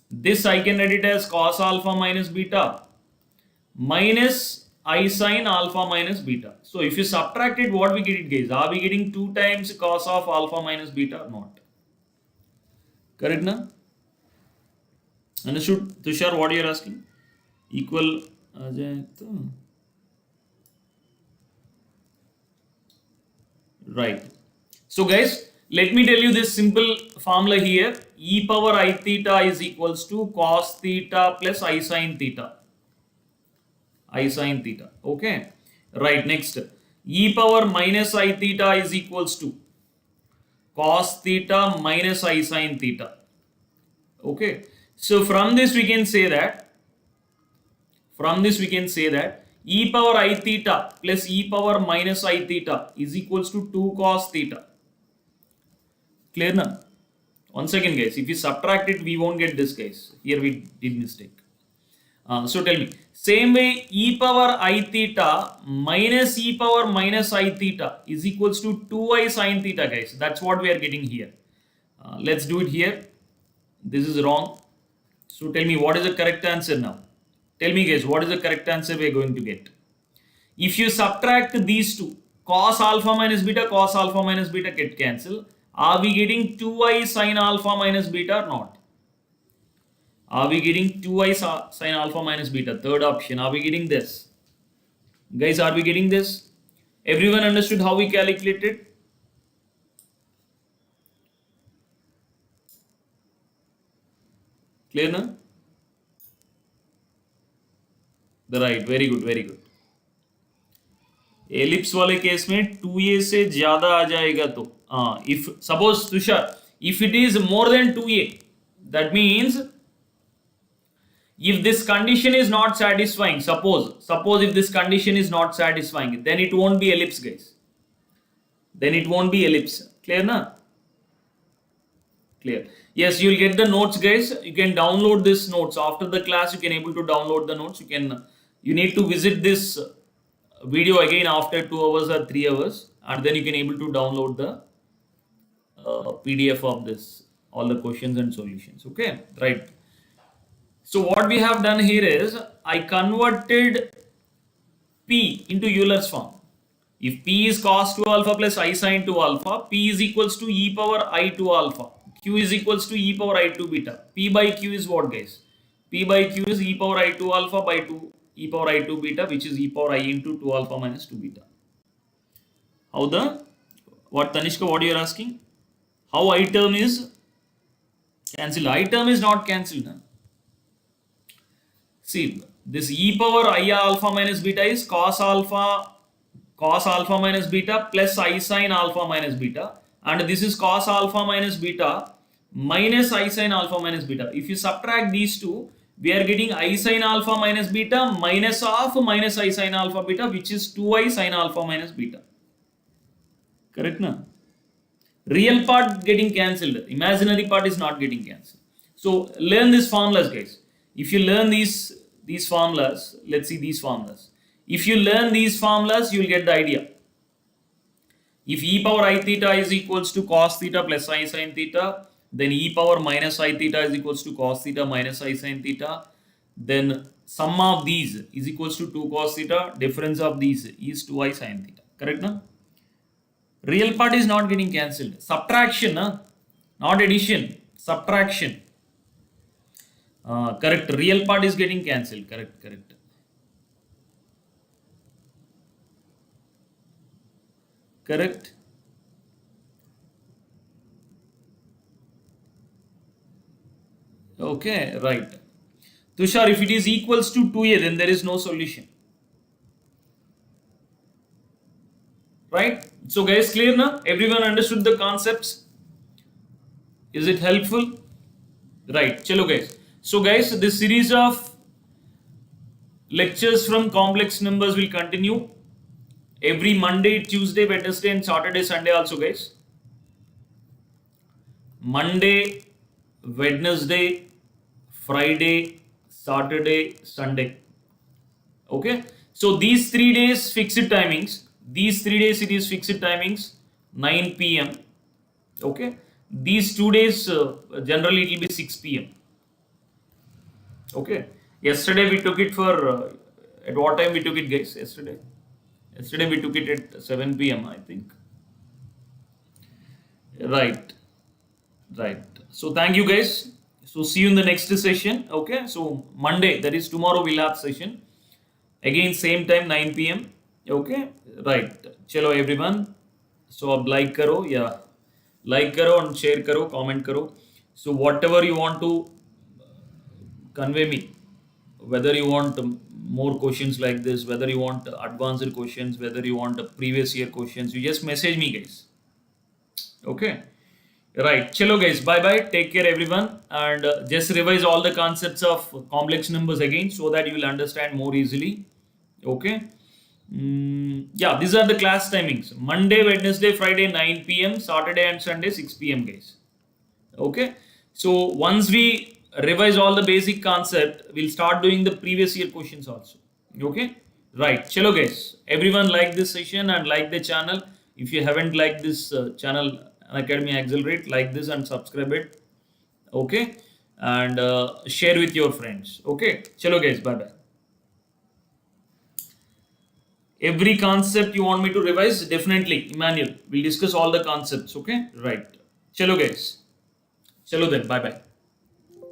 S1: This I can write it as cos alpha minus beta minus I sin alpha minus beta. So if you subtract it, what we get it, guys? Are we getting 2 times cos of alpha minus beta or not? Correct, na? Understood? Tushar, what you are asking? Equal. Right. So guys, let me tell you this simple formula here. E power I theta is equals to cos theta plus I sin theta. I sin theta. Okay. Right. Next. E power minus I theta is equals to cos theta minus I sin theta. Okay. So from this we can say that e power I theta plus e power minus I theta is equals to 2 cos theta. Clear na? Once again, guys, if you subtract it, we won't get this, guys. Here we did mistake. So tell me, same way e power I theta minus e power minus I theta is equals to 2i sin theta, guys. That's what we are getting here. Let's do it here. This is wrong. So tell me, what is the correct answer now? Tell me, guys, what is the correct answer we are going to get? If you subtract these two, cos alpha minus beta get cancel. Are we getting 2i sin alpha minus beta or not? Are we getting 2i sin alpha minus beta? Third option. Are we getting this? Guys, are we getting this? Everyone understood how we calculated? Clear na? The right. Very good. Very good. Ellipse वाले case में 2a से ज्यादा आ जाएगा तो if suppose Tushar, if it is more than 2a, that means if this condition is not satisfying, suppose if this condition is not satisfying, then it won't be ellipse, guys. Then it won't be ellipse. Clear na? Clear. Yes, you'll get the notes, guys. You can download this notes after the class. You can able to download the notes. You need to visit this video again after 2 hours or 3 hours, and then you can able to download the PDF of this, all the questions and solutions. Okay, right. So what we have done here is I converted P into Euler's form. If P is cos 2 alpha plus I sin 2 alpha, P is equals to e power I 2 alpha. Q is equals to e power I 2 beta. P by Q is what, guys? P by Q is e power I 2 alpha by 2 e power I 2 beta, which is e power I into 2 alpha minus 2 beta. What Tanishka, what you are asking? How I term is cancelled? I term is not cancelled. Na? See, this e power I alpha minus beta is cos alpha minus beta plus I sin alpha minus beta, and this is cos alpha minus beta minus I sin alpha minus beta. If you subtract these two, we are getting I sin alpha minus beta minus of minus I sin alpha beta, which is 2i sin alpha minus beta. Correct na? Real part getting cancelled, imaginary part is not getting cancelled. So learn these formulas, guys. If you learn these formulas, let's see these formulas. If you learn these formulas, you will get the idea. If e power I theta is equals to cos theta plus I sin theta, then e power minus I theta is equals to cos theta minus I sin theta, then sum of these is equals to 2 cos theta, difference of these is 2i sin theta. Correct na? Real part is not getting cancelled. Subtraction, not addition, subtraction. Correct. Real part is getting cancelled. Correct. Correct. Okay, right. Tushar, if it is equals to 2a, then there is no solution. Right? So guys, clear now? Everyone understood the concepts? Is it helpful? Right. Chalo guys. So guys, this series of lectures from complex numbers will continue every Monday, Tuesday, Wednesday and Saturday, Sunday also, guys. Monday, Wednesday, Friday, Saturday, Sunday. Okay, so these 3 days fixed timings. These 3 days it is fixed timings 9 p.m. Okay, these 2 days generally it will be 6 p.m. Okay, yesterday we took it for at what time we took it, guys? Yesterday we took it at 7 p.m. I think. Right, right. So thank you, guys. So see you in the next session. Okay, so Monday, that is tomorrow, we'll have session again, same time 9 p.m. Okay, right. Chalo everyone. So अब like करो, या like करो and share करो, comment करो. So whatever you want to convey me, whether you want more questions like this, whether you want advanced questions, whether you want previous year questions, you just message me, guys. Okay, right. Chalo, guys. Bye bye. Take care, everyone, and just revise all the concepts of complex numbers again so that you will understand more easily. Okay. Yeah, these are the class timings: Monday, Wednesday, Friday 9 p.m., Saturday and Sunday 6 p.m., guys. Okay, so once we revise all the basic concept, we'll start doing the previous year questions also. Okay, right. Chalo, guys, everyone like this session and like the channel. If you haven't liked this channel, Unacademy Accelerate, like this and subscribe it. Okay, and share with your friends. Okay, chalo, guys, bye bye. Every concept you want me to revise, definitely, Emmanuel, we'll discuss all the concepts. Okay, right. Chalo, guys. Chalo then, bye bye.